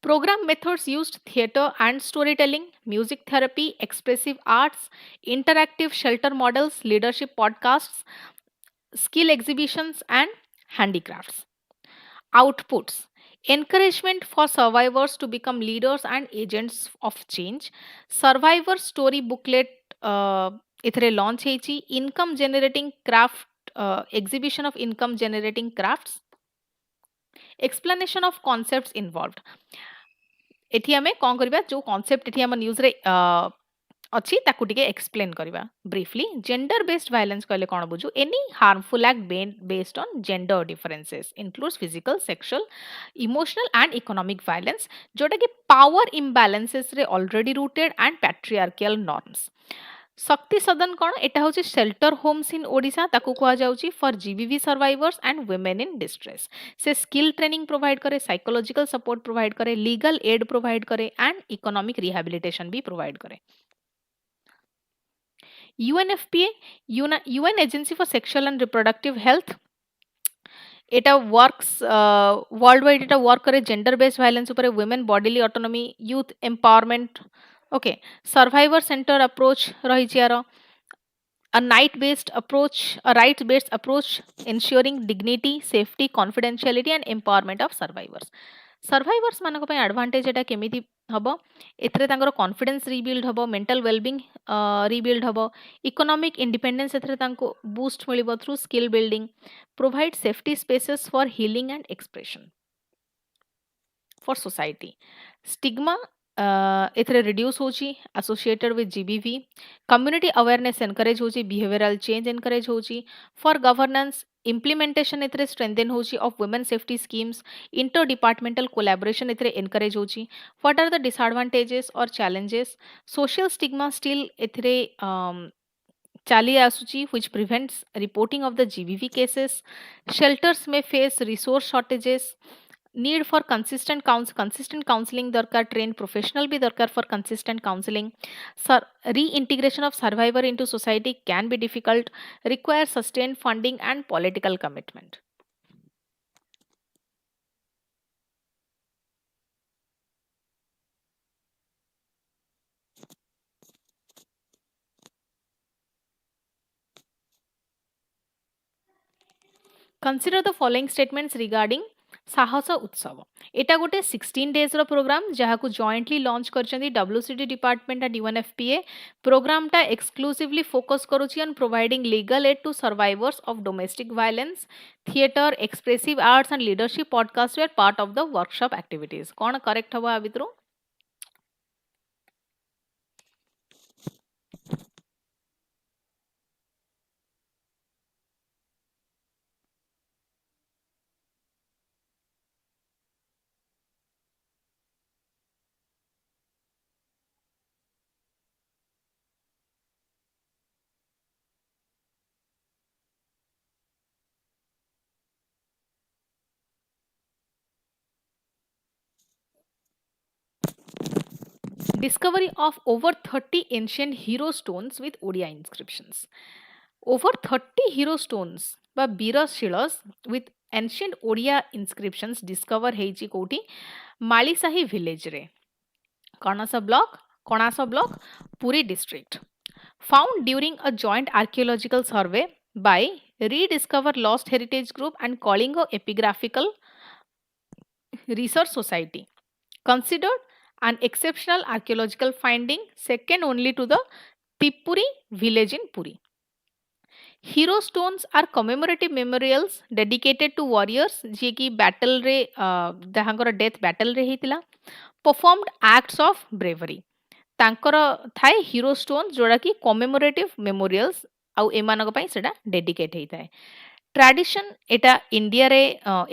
Program methods used theatre and storytelling, music therapy, expressive arts, interactive shelter models, leadership podcasts, skill exhibitions, and handicrafts. Outputs: encouragement for survivors to become leaders and agents of change. Survivor story booklet ithre launch heichi. Income generating craft exhibition of income generating crafts. Explanation of concepts involved. एठी हमें कौन करबा? जो concept एठी हम news रे अच्छी ताकू टिके एक्सप्लेन करबा ब्रीफली। जेंडर बेस्ड वायलेंस कहले कोन बुझू? Any harmful act based on gender differences includes physical, sexual, emotional and economic violence जोटा कि पावर इम्बैलेंसेस रे already rooted and patriarchal norms. शक्ति सदन कौन एटा होची शेल्टर होम्स इन ओडिशा ताकू कुआ जाउची for GBV survivors and women in distress से स्किल ट्रेनिंग प्रोवाइड करे साइकोलॉजिकल सपोर्ट प्रोवाइड करे लीगल एड प्रोवाइड करे एंड इकोनॉमिक रिहैबिलिटेशन भी प्रोवाइड करे UNFPA UN agency for sexual and reproductive health এটা ওয়ার্কস ওয়ার্ল্ড ওয়াইড এটা work করে gender based violence উপরে women bodily autonomy youth empowerment okay survivor centre approach রহিছি यार a night based approach a right based approach ensuring dignity safety confidentiality and empowerment of survivors ମାନଙ୍କ ପାଇଁ advantage eta କେମିତି ହବ ଏଥିରେ ତାଙ୍କର କନଫିଡେନ୍ସ ରିବିଲ୍ଡ ହବ ମେଣ୍ଟାଲ ୱେଲବିଂ ରିବିଲ୍ଡ ହବ ଇକୋନୋମିକ ଇଣ୍ଡିପେଣ୍ଡେନ୍ସ ଏଥିରେ ତାଙ୍କୁ ବୁଷ୍ଟ ମିଳିବ through skill building provide safety spaces for healing and expression for society stigma एथरे रिड्यूस होची associated with GBV community awareness encourage होची बिहेवियरल चेंज एनकरेज होची for governance implementation एथरे strengthen होची of women safety schemes inter departmental collaboration एथरे encourage होची what are the disadvantages और challenges social stigma still एथरे चाली आसुची which prevents reporting of the GBV cases shelters may face resource shortages need for consistent counseling दरकार trained professional भी दरकार for consistent counseling reintegration of survivor into society can be difficult require sustained funding and political commitment consider the following statements regarding साहस उत्सव एटा गोटे 16 days रो programme जहाँ को jointly launch करछन्ती WCD department and UNFPA programme टा exclusively focus करूची on providing legal aid to survivors of domestic violence theatre expressive arts and leadership podcast were part of the workshop activities कौन correct हवा भितरु Discovery of over 30 ancient hero stones with Odia inscriptions. Over 30 hero stones বা বীরশিলস with ancient Odia inscriptions discover ହେଇଛି କୋଉଠି Malisahi village ରେ Kanas block Puri district found during a joint archaeological survey by Rediscover Lost Heritage Group and Kalinga Epigraphical Research Society considered an exceptional archaeological finding second only to the Tipuri village in Puri. Hero stones are commemorative memorials dedicated to warriors जे कि battle रे जहाँकर death battle रे ହେଇଥିଲା performed acts of bravery तांकर थाए hero stones जोड़ा कि commemorative memorials आउ एमानक पई सेटा dedicate ହେଇଥାଏ ट्रेडिशन एटा इंडिया रे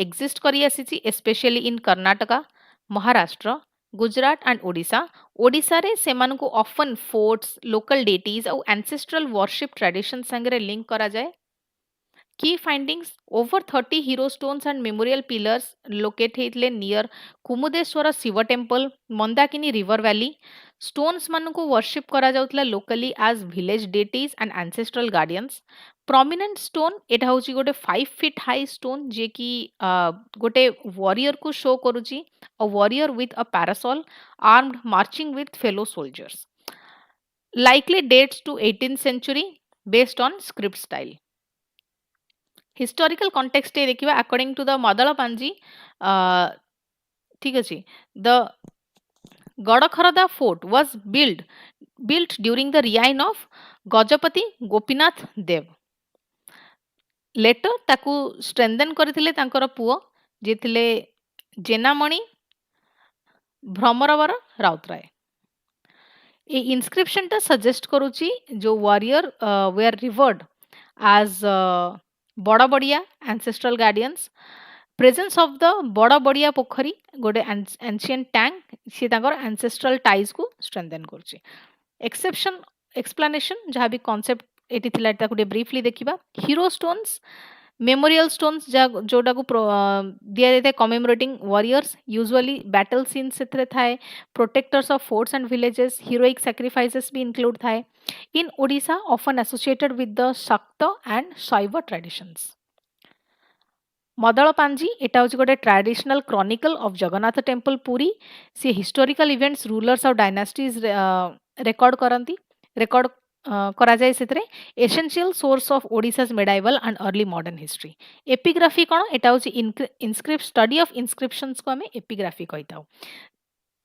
एग्जिस्ट करी आसीची specially in Karnataka Maharashtra Gujarat and Odisha रे सेमान को ऑफन फोर्ट्स लोकल डेटीज और एंसेस्ट्रल वर्शिप ट्रेडिशन संगे लिंक करा जाए की findings over 30 hero stones and memorial pillars locate हेतले near Kumudeshwar Shiva temple Mandakini river valley stones मान को वर्शिप करा जाउतला locally as village deities and ancestral guardians prominent stone एटा होची गोटे 5 फीट हाई स्टोन जे कि गोटे वॉरियर को शो करूची a warrior with a parasol armed marching with fellow soldiers likely dates to 18th century based on script style historical context देखिवा according to the मदल पांजी ठीक अछि the गड़खरदा fort was built during the reign of Gajapati Gopinath Dev later ताकू strengthen करथिले तांकर पुओ जे थिले जेनामणि भ्रमरवर राउतराय ए inscription टा suggest करूची जो वॉरियर वेयर रिवर्ड एज बड़ बड़िया ancestral guardians presence of the बड़ बड़िया पोखरी गोटे एंशिएंट टैंक सी तांकर एंसेस्ट्रल टाइज को स्ट्रेंथन करची एक्सेप्शन explanation जहाँ भी concept एटी थिला ताकू टे briefly देखिबा hero stones memorial stones जोटा को दिया जाता है commemorating warriors usually battle scenes ସେଥିରେ ଥାଏ protectors of forts and villages heroic sacrifices भी include ଥାଏ in Odisha often associated with the Shakta and Shaiva traditions मदलपांजी एटा होची गोटे traditional chronicle of Jagannath temple Puri सी historical events rulers of dynasties record करंती record करा जाए सेतरे essential source of Odisha's medieval and early modern history epigraphy कोन एटा होची इनस्क्रिप्ट स्टडी ऑफ इनस्क्रिप्शंस को हमें एपिग्राफी कहिताउ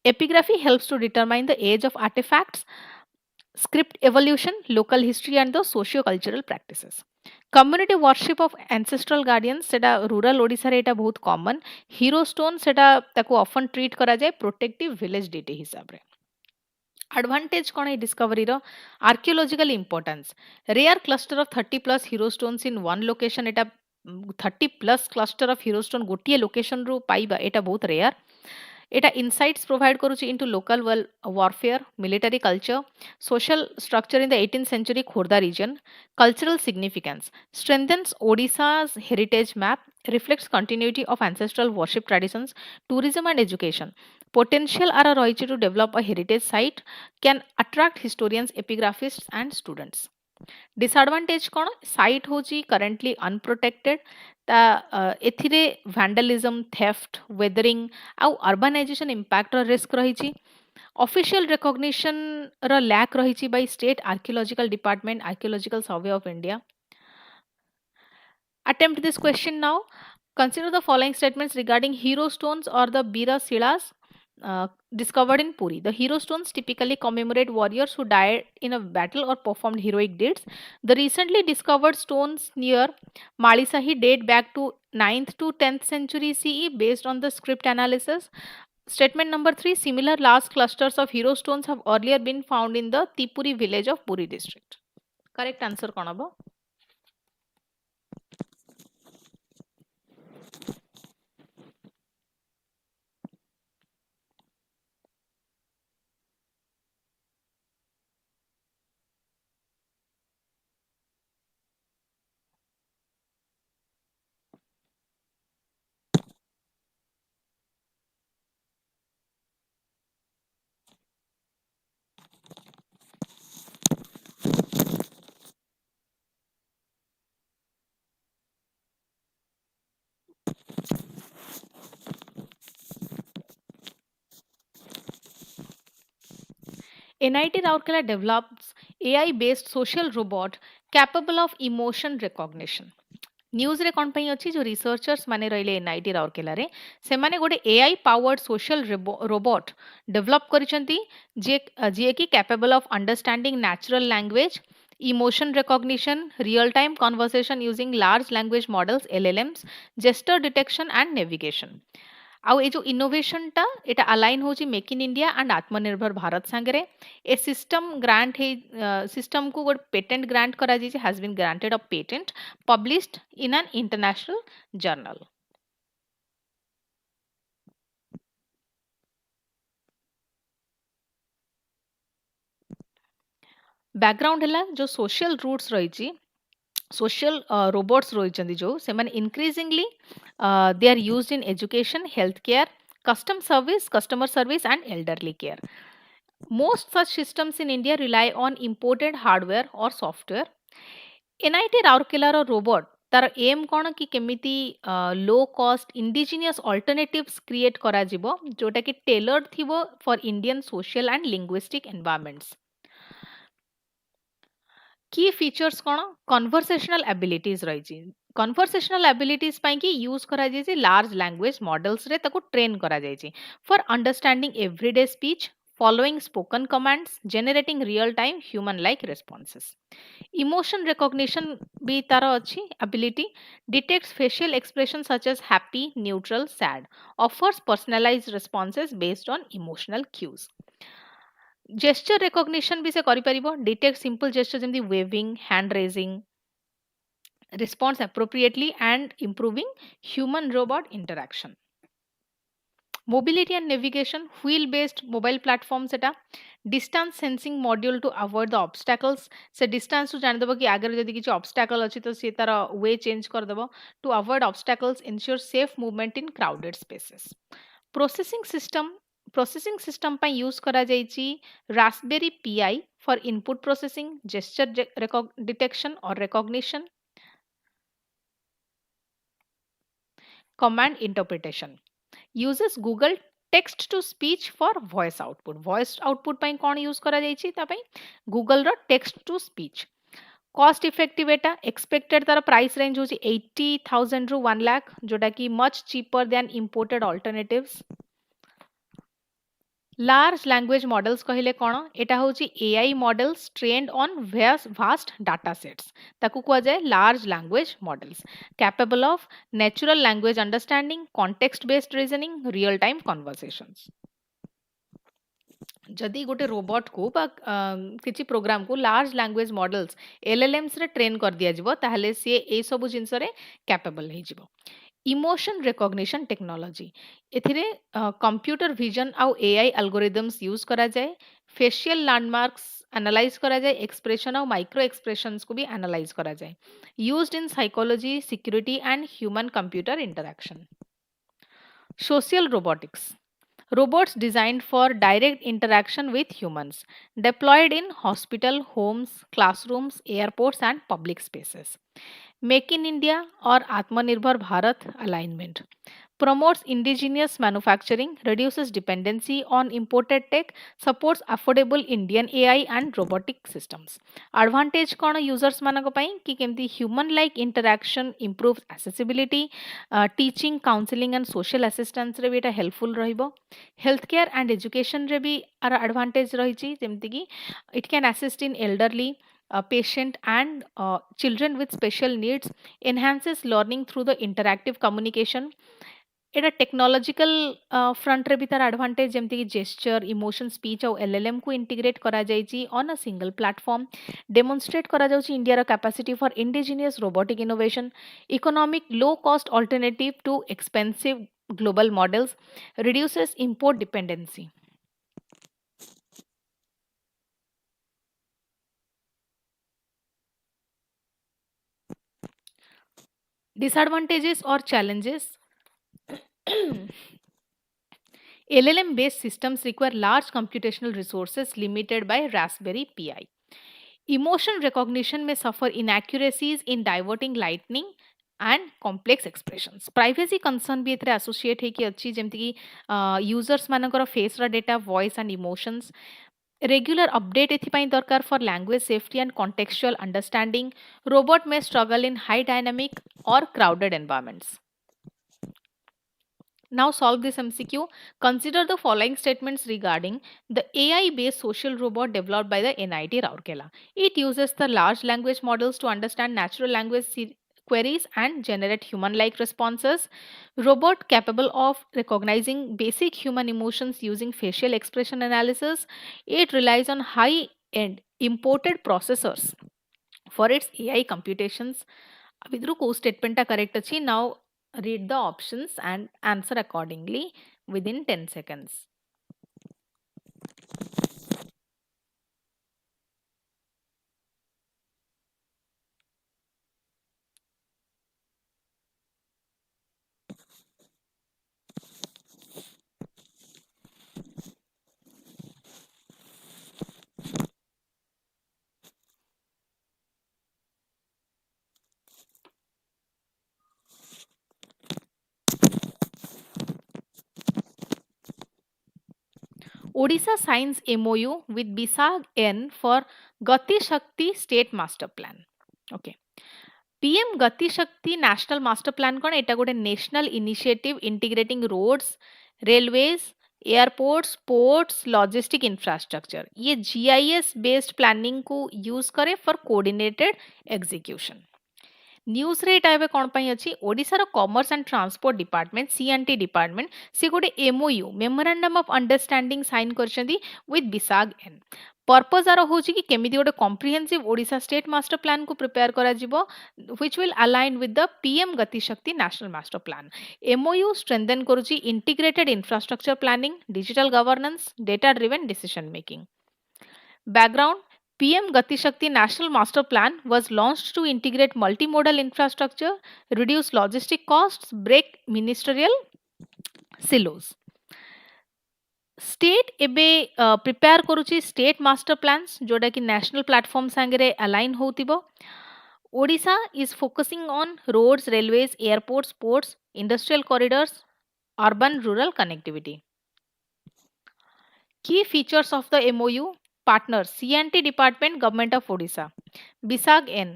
epigraphy helps to determine the age of artefacts script evolution, local history, and the socio-cultural practices. Community worship of ancestral guardians सेटा rural Odisha रे एटा बहुत common. Hero stone सेटा ताको often treat करा जाए protective village deity हिसाब रे. Advantage कौन है discovery row archaeological importance. Rare cluster of 30 plus hero stones in one location Etah 30 plus cluster of hero stone गोटिए location रो पाइबा एटा बहुत rare. এটা insights provide କରୁଛି into local warfare, military culture, social structure in the 18th century Khordha region, cultural significance, strengthens Odisha's heritage map, reflects continuity of ancestral worship traditions, tourism and education. Potential are ରହିଛି to develop a heritage site, can attract historians, epigraphists and students. Disadvantage कौन site होची currently unprotected ता एथिरे vandalism theft weathering आउ urbanization impact ର risk रहिची official recognition ର lack रहिची by state archaeological department archaeological survey of India attempt this question now consider the following statements regarding hero stones or the Bira Silas discovered in Puri. The hero stones typically commemorate warriors who died in a battle or performed heroic deeds. The recently discovered stones near Malisahi date back to 9th to 10th century CE based on the script analysis. Statement number 3 similar large clusters of hero stones have earlier been found in the Tipuri village of Puri district. Correct answer kon abo? NIT Rourkela develops AI-based social robot capable of emotion recognition. News रे कौन पई अछि जो researchers माने रहिले NIT Rourkela रे से माने गोटे AI powered social robot develop करिसंती जे की capable of understanding natural language emotion recognition real time conversation using large language models LLMs gesture detection and navigation आउ ए जो इनोवेशन टा एटा अलाइन होची make in India and Atmanirbhar Bharat संगरे ए सिस्टम ग्रांट है सिस्टम को गोट पेटेंट ग्रांट करा जी has been granted a patent published in an international journal background है जो सोशल रूट्स रही social robots roichanti jo seman increasingly they are used in education healthcare customer service and elderly care most such systems in India rely on imported hardware or software NIT Rourkela ର robot तार aim कौन कि केमिति low cost indigenous alternatives create करा जिवो जोटा कि tailored थिवो for Indian social and linguistic environments की फीचर्स कौन कन्वर्सेशनल एबिलिटीज रही कन्वर्सेशनल एबिलिटीज पाई कि यूज करा जाय लार्ज लैंग्वेज मॉडल्स रे ताको ट्रेन करा जाय for understanding everyday speech following spoken commands generating real time human like responses emotion recognition भी तार अच्छी ability detects facial expression such as happy neutral sad offers personalised responses based on emotional cues gesture recognition भी से करि परिबो detect simple gestures जेमति waving hand raising responds appropriately and improving human robot interaction Mobility and navigation, wheel based mobile platform सेटा distance sensing module to avoid the obstacles. से distance to जान देबो कि आगे जदि किछि obstacle अछि तो से तार way change कर देबो. To avoid obstacles, ensure safe movement in crowded spaces. Processing system, processing system ପାଇଁ use करा जाइछि Raspberry Pi for input processing, gesture detection or recognition, command interpretation. Uses Google text to speech for voice output. Voice output ପାଇଁ କ'ଣ use କରାଯାଇଛି ତା ପାଇଁ Google ର text to speech. Cost effective Etah expected तार price range होची 80,000 ରୁ 1 lakh जोटा कि much cheaper than imported alternatives. Large language models कहले कौन एटा होची AI models trained on vast data sets ताकू कुआ जाए large language models capable of natural language understanding, context based reasoning, real time conversations. जदि गोटे रोबोट को बा किछि प्रोग्राम को लार्ज लैंग्वेज मॉडल्स LLMs रे ट्रेन कर दिया जिवो ताहले से ए सब जिंस रे कैपेबल हे जिवो. इमोशन रिकॉग्निशन टेक्नोलॉजी एथिरे कंप्यूटर विजन आउ AI एल्गोरिथम्स यूज करा जाए. फेशियल लैंडमार्क्स एनालाइज करा जाए. एक्सप्रेशन और माइक्रो एक्सप्रेशंस को भी एनालाइज करा जाए. Used in psychology, security and human computer interaction. Social robotics, robots designed for direct interaction with humans, deployed in hospital, homes, classrooms, airports, and public spaces. Make in India or Atmanirbhar Bharat alignment promotes indigenous manufacturing, reduces dependency on imported tech, supports affordable Indian AI and robotic systems. Advantage कौन users मानक पाई कि केमती human like interaction improves accessibility, teaching, counseling and social assistance रे भी एटा helpful रहिबो. Healthcare and education रे भी are advantage रहिछि जेमती कि it can assist in elderly patient and children with special needs, enhances learning through the interactive communication. एटा technological front रे भी तार एडवांटेज जेमती कि जेस्चर, इमोशन, स्पीच और LLM को इंटीग्रेट करा जाइछि on a single platform. Demonstrate करा जाउछि इंडिया रो capacity for indigenous robotic innovation. Economic low cost alternative to expensive global models, reduces import dependency. Disadvantages or challenges. LLM based systems require large computational resources limited by Raspberry Pi. Emotion recognition may suffer inaccuracies in diverting lightning and complex expressions. Privacy concern भी एथरे associate है कि अच्छी जेमती कि users मानकर face रा data, voice and emotions. Regular update एथिपाई दरकार for language safety and contextual understanding. Robot may struggle in high dynamic or crowded environments. Now solve this MCQ. Consider the following statements regarding the AI-based social robot developed by the NIT Rourkela. It uses the large language models to understand natural language queries and generate human-like responses. Robot capable of recognizing basic human emotions using facial expression analysis. It relies on high-end imported processors for its AI computations. Vidru co statement correct achi. Now read the options and answer accordingly within 10 seconds. Odisha signs MOU with BISAG N for Gati Shakti State Master Plan. Okay. PM Gati Shakti National Master Plan कौन एटा गोटे national initiative integrating roads, railways, airports, ports, logistic infrastructure. ये GIS based planning को use करे for coordinated execution. News रे एटा एबे कोन पई अछि ओडिसा रो commerce and transport department CNT department से गोटे MOU memorandum of understanding sign करछंती विथ बिसाग एन पर्पस आर होची कि केमिति गोटे comprehensive Odisha state master plan को प्रिपेयर करा जिवो which will align with the PM Gati Shakti national master plan MOU strengthen करूची integrated infrastructure planning digital governance data driven decision making background PM Gati Shakti National Master Plan was launched to integrate multimodal infrastructure, reduce logistic costs, break ministerial silos. State ebe prepare करुची state master plans जोड़ा कि national platform सांगरे align होतिबो. Odisha is focusing on roads, railways, airports, ports, industrial corridors, urban rural connectivity. Key features of the MOU partners CNT Department Government of Odisha Bisag N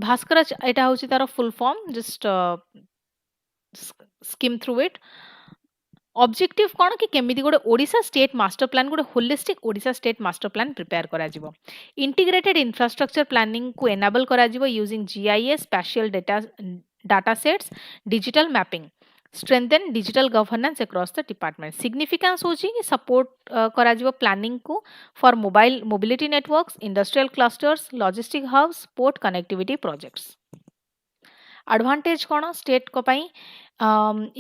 Bhaskara eta hochi taro full form just skim through it objective कौन कि केमिति गोटे Odisha state master plan गोटे holistic Odisha state master plan prepare करा जिवो integrated infrastructure planning को enable करा जिवो using GIS special data sets digital mapping strengthen digital governance across the department significance होची कि support करा जिवो planning को for mobile mobility networks industrial clusters logistic hubs port connectivity projects advantage कौन state को पाई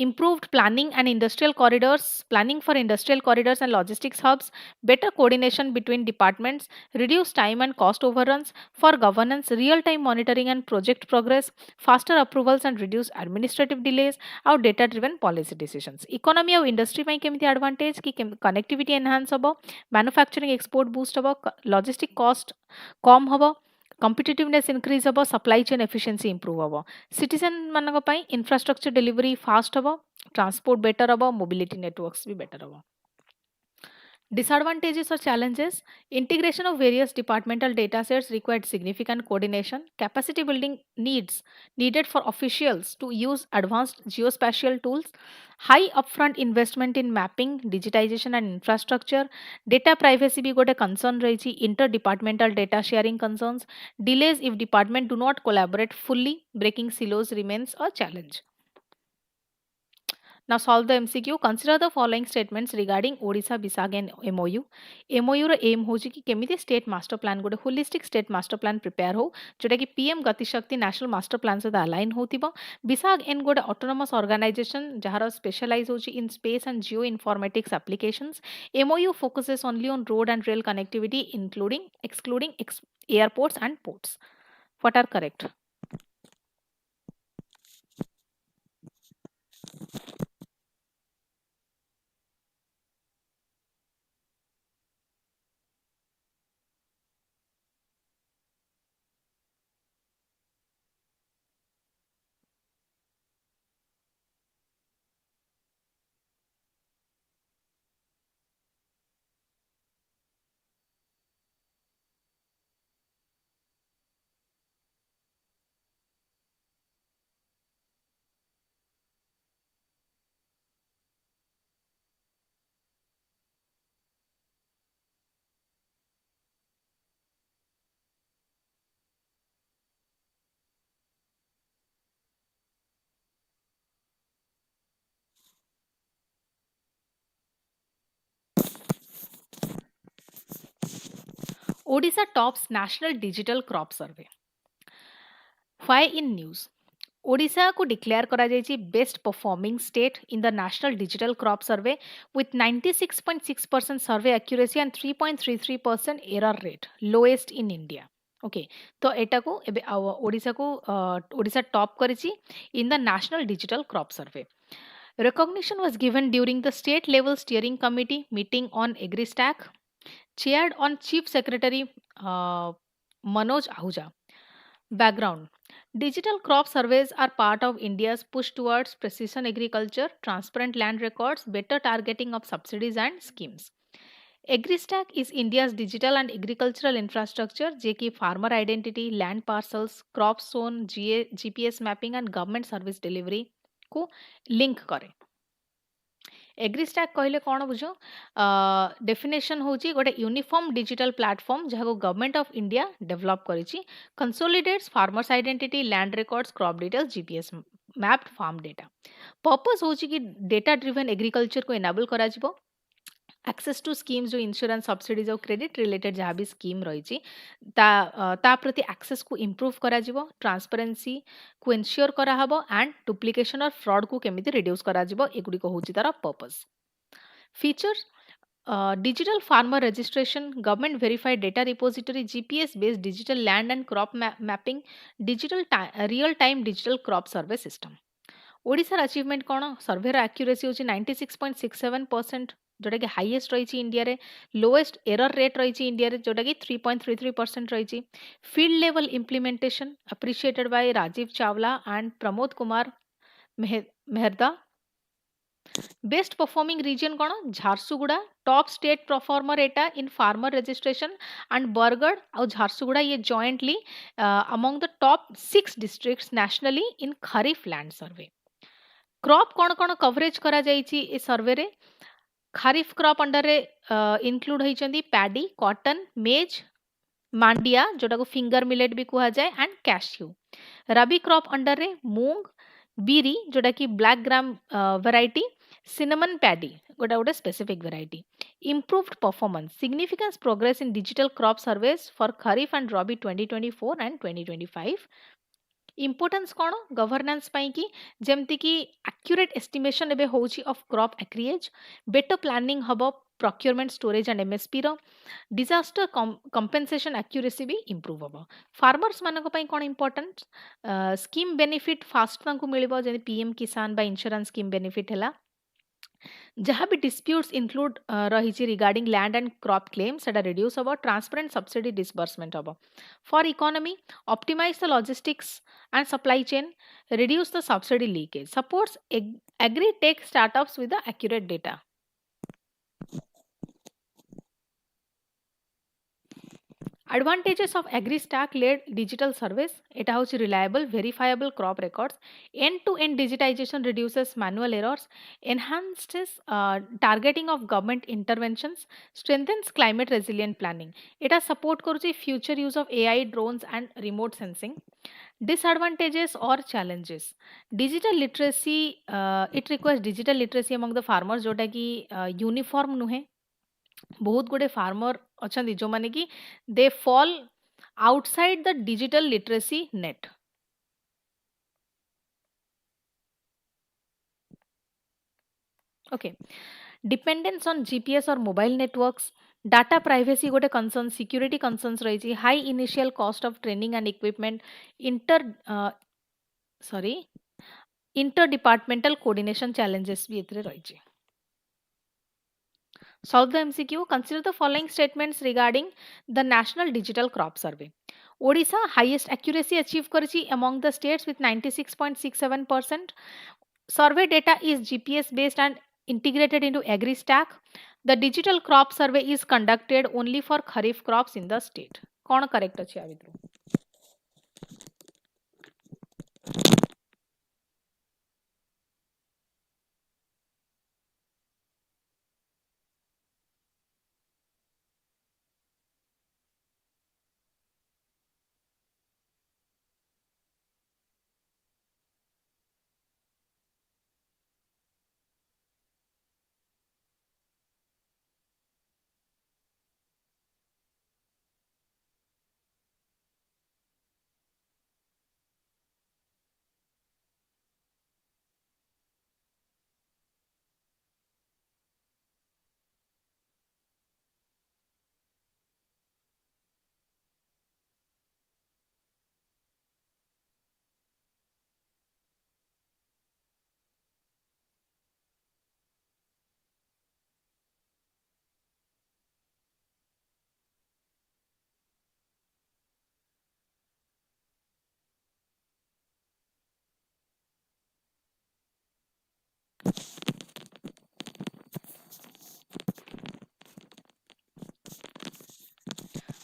improved planning and industrial corridors planning for industrial corridors and logistics hubs better coordination between departments reduce time and cost overruns for governance real time monitoring and project progress faster approvals and reduce administrative delays और data driven policy decisions economy और industry ପାଇଁ କେମିତି advantage कि connectivity enhance ହବ manufacturing export boost ହବ logistic cost कम ହବ competitiveness increase habo supply chain efficiency improve habo citizen manako pai infrastructure delivery fast habo transport better habo mobility networks भी better habo disadvantages or challenges integration of various departmental data sets required significant coordination capacity building needed for officials to use advanced geospatial tools high upfront investment in mapping digitization and infrastructure data privacy भी गोटे concern रही interdepartmental data sharing concerns delays if department do not collaborate fully breaking silos remains a challenge. Now solve the MCQ. Consider the following statements regarding Odisha Bisag and MOU. MOU ର aim होची कि केमिति state master plan गोटे holistic state master plan prepare हो जोटा कि PM गति शक्ति national master plan सहित align होतिबो Bisag N गोटे autonomous organization जहार specialize होची in space and geoinformatics applications. MOU focuses only on road and rail connectivity including excluding airports and ports. What are correct? Odisha tops National Digital Crop Survey. Why in news? Odisha को declare करा जायछि best performing state in the National Digital Crop Survey with 96.6% survey accuracy and 3.33% error rate, lowest in India. Okay, तो एटा को एबे Odisha top करिछि in the National Digital Crop Survey. Recognition was given during the state level steering committee meeting on AgriStack, chaired on Chief Secretary Manoj Ahuja. Background Digital crop surveys are part of India's push towards precision agriculture, transparent land records, better targeting of subsidies and schemes. AgriStack is India's digital and agricultural infrastructure जेकि farmer identity, land parcels, crop zone, GPS mapping and government service delivery को link करे. एग्रीस्टाक कहले कौन बुझ definition होची गोटे uniform digital platform जहाँ government of India develop करिछि consolidates farmers identity land records crop details GPS mapped farm data purpose होची कि डेटा ड्रिवन एग्रीकल्चर को एनाबल करा जिवो एक्सेस टू स्कीम्स जो इंश्योरेंस सब्सिडीज और क्रेडिट रिलेटेड जहाँ भी स्कीम रही ता प्रति एक्सेस को इम्प्रूव करा जिवो ट्रांसपेरेंसी को एनश्योर करा हबो एंड डुप्लीकेशन और फ्रॉड को केमिति रिड्यूस करा जिवो एगुडी को होची तार purpose features digital farmer registration government verified data repository gps based digital land and crop mapping real time digital crop survey system ओडिशार अचीवमेंट कौन सर्वेर एक्यूरेसी होची 96.67% जोटा कि हाईएस्ट रही इंडिया रे लोएस्ट एरर रेट रही इंडिया रे जोटा कि 3.33% रही field level implementation appreciated by Rajiv Chawla and Pramod Kumar Mehrda best performing region कौन झारसुगुड़ा टॉप स्टेट परफॉर्मर एटा in farmer registration and Bargarh और झारसुगुड़ा ये jointly among the top 6 districts nationally in kharif land survey crop कौन कौन कवरेज करा जाइछि ए सर्वे रे खरीफ क्रॉप अंडर रे इंक्लूड होइछंदी पैडी कॉटन मेज मांडिया जोटा को फिंगर मिलेट भी कहा जाए and cashew rabi crop under रे मूंग बीरी जोटा कि black gram variety cinnamon paddy गोटा गोटे specific variety improved performance significance progress in digital crop surveys for kharif and rabi 2024 and 2025 importance कौन गवर्नेंस कि जमती कि एक्यूरेट एस्टिमेशन एबे होची of crop acreage better planning हब प्रोक्योरमेंट स्टोरेज एंड एमएसपी रो डिजास्टर कंपेंसेशन एक्यूरेसी भी इंप्रूव हब फार्मर्स मानक पई कौन इम्पोर्टेंट स्कीम बेनिफिट फास्ट तांको मिलिबो जे पीएम किसान बा इंश्योरेंस स्कीम बेनिफिट हैला जहाँ भी डिस्प्यूट्स इंक्लूड रही regarding land and crop claim सेटा रिड्यूस हम ट्रांसपेरेंट सब्सिडी डिसबर्समेंट हम for economy optimise the logistics and supply chain reduce the subsidy leakage supports agritech startups with the accurate data Advantages of AgriStack led digital service. It has reliable, verifiable crop records. End-to-end digitization reduces manual errors, enhances targeting of government interventions, strengthens climate resilient planning. It has support करुचे future use of AI, drones and remote sensing. Disadvantages or challenges. Digital literacy, it requires digital literacy among the farmers जोटा कि uniform नुहे बहुत गुडे farmer अच्छा जो माने कि they fall outside the digital literacy net okay dependence on GPS और मोबाइल नेटवर्क्स डाटा प्राइवेसी गोटे कंसर्न सिक्यूरिटी कंसर्न्स रही high initial cost of training and equipment inter departmental coordination challenges भी एतरे रही Solve the MCQ. Consider the following statements regarding the National Digital Crop Survey. Odisha highest accuracy achieved karichi among the states with 96.67%. Survey data is GPS based and integrated into AgriStack. The digital crop survey is conducted only for kharif crops in the state. कौन correct अछि आ भितरु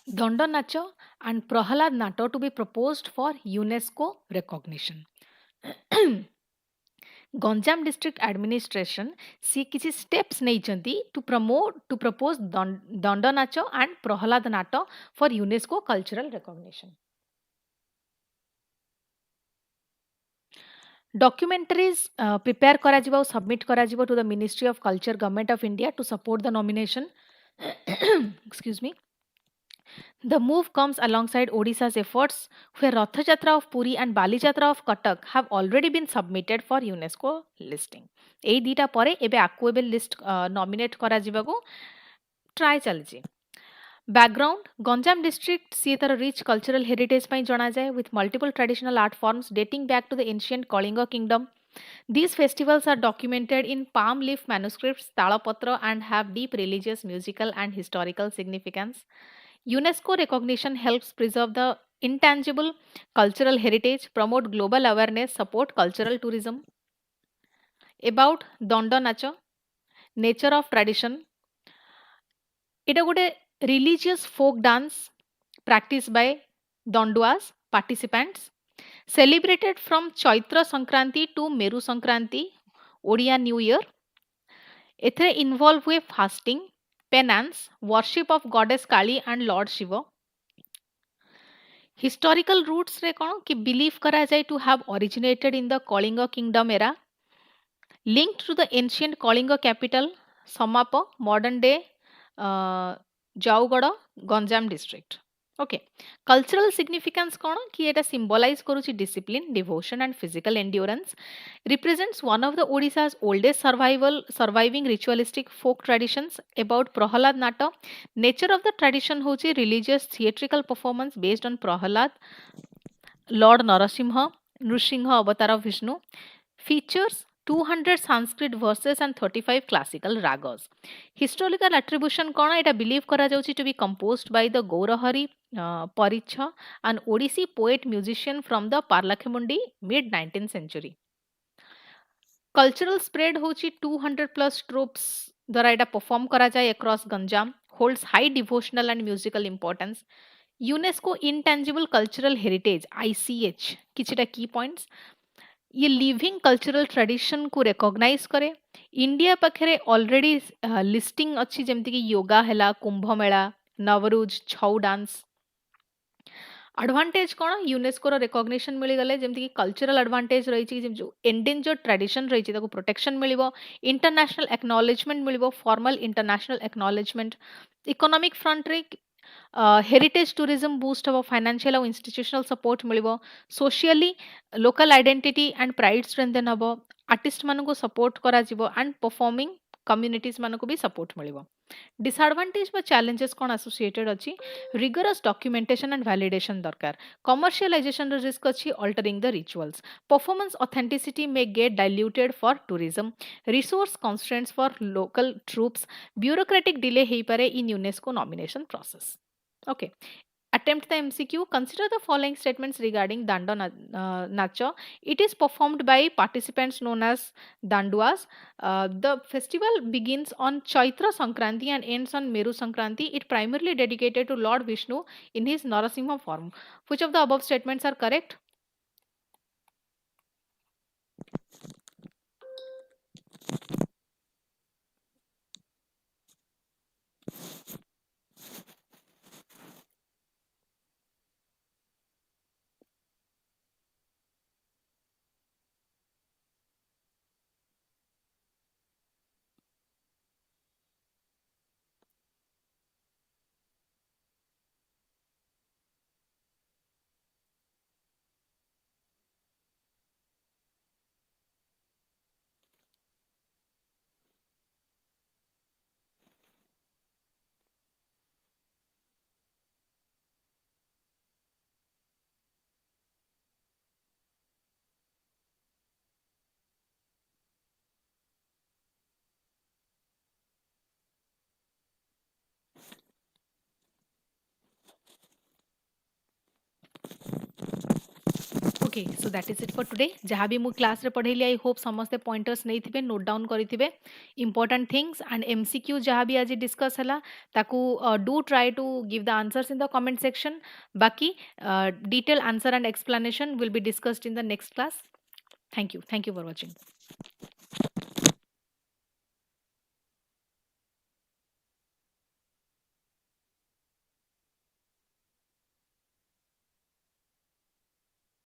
Danda Nacho and Prahalad Nato to be proposed for UNESCO recognition. Ganjam district administration सी किसी steps नहीं to propose Danda Nacha and Prahlad Nata for UNESCO cultural recognition. Documentaries prepare करा जिबा submit करा जिबा to the Ministry of Culture, Government of India to support the nomination. Excuse me. The move comes alongside Odisha's efforts, where Ratha Jatra of Puri and Bali Jatra of Cuttack have already been submitted for UNESCO listing. এই দুইটা পরে এবে আকু এবে list nominate করা ଯିବାକୁ try চালিছি. Background: Ganjam district see the rich cultural heritage ପାଇଁ ଜଣାଯାଏ with multiple traditional art forms dating back to the ancient Kalinga kingdom. These festivals are documented in palm leaf manuscripts, Talapatra, and have deep religious, musical, and historical significance. UNESCO recognition helps preserve the intangible cultural heritage, promote global awareness, support cultural tourism. About Danda Nacha, nature of tradition. এটা ଗୋଟେ religious folk dance practiced by Donduas participants, celebrated from Chaitra Sankranti to Meru Sankranti, Odia New Year. ଏଥିରେ involve हुए fasting, penance, worship of goddess Kali and Lord Shiva. Historical roots रे कौन कि believe करा जाए to have originated in the Kalinga kingdom era, linked to the ancient Kalinga capital Samapa, modern day Jaugada, Ganjam district. Okay. Cultural significance कौन कि एटा symbolize करूची discipline, devotion and physical endurance, represents one of the Odisha's oldest surviving ritualistic folk traditions. About Prahalad Nata, nature of the tradition होची religious theatrical performance based on Prahalad, Lord Narasimha, Nrsimha avatar of Vishnu, features 200 Sanskrit verses and 35 classical ragas. Historical attribution कौन एटा believe करा जाउची to be composed by the Gaurahari Paricha, an Odissi poet musician from the Parlakhemundi mid 19th century. Cultural spread होची 200 plus troops द्वारा एटा perform करा जाए across Ganjam, holds high devotional and musical importance. UNESCO Intangible Cultural Heritage ICH किछिटा key points. ये living cultural tradition को recognise करे. India पाखरे already listing अच्छी जेमती कि योगा हैला, कुंभ मेला, नवरुज, छऊ डांस. एडवांटेज कौन यूनेस्को रिकॉग्निशन मिल गले जेमती कि कल्चरल एडवांटेज रही जो एंडेंजर्ड ट्रेडिशन रही ताको प्रोटेक्शन मिलिबो, इंटरनेशनल एक्नॉलेजमेंट मिलिबो, formal international acknowledgement. Economic front रे हेरिटेज टूरिज्म बूस्ट हम, फाइनेंशियल और इंस्टीट्यूशनल सपोर्ट मिलिबो, socially local identity and pride strengthen हम, आर्टिस्ट मानको सपोर्ट करा जिवो एंड परफॉर्मिंग कम्युनिटीज मानको भी सपोर्ट मिलिबो. डिसएडवांटेज बा चैलेंजेस कौन एसोसिएटेड अच्छी, रिगरस डॉक्यूमेंटेशन एंड वैलिडेशन दरकार, कमर्शियलाइजेशन रिस्क अच्छी, altering the rituals, performance authenticity may get diluted for tourism, resource constraints for local troops, bureaucratic delay हो पारे इन UNESCO nomination process. Okay. Attempt the MCQ. Consider the following statements regarding Danda Nacha. It is performed by participants known as Danduas. The festival begins on Chaitra Sankranti and ends on Meru Sankranti. It primarily dedicated to Lord Vishnu in his Narasimha form. Which of the above statements are correct? Okay so that is it for today. जहाँ भी मु class रे पढ़ेली I hope समस्ते pointers नहीं थे, note down करेंगे important things and MCQ जहाँ भी आज डिस्कस है ताकू do try to give the answers in the comment section. बाकी detail answer and explanation will be discussed in the next class. Thank you for watching.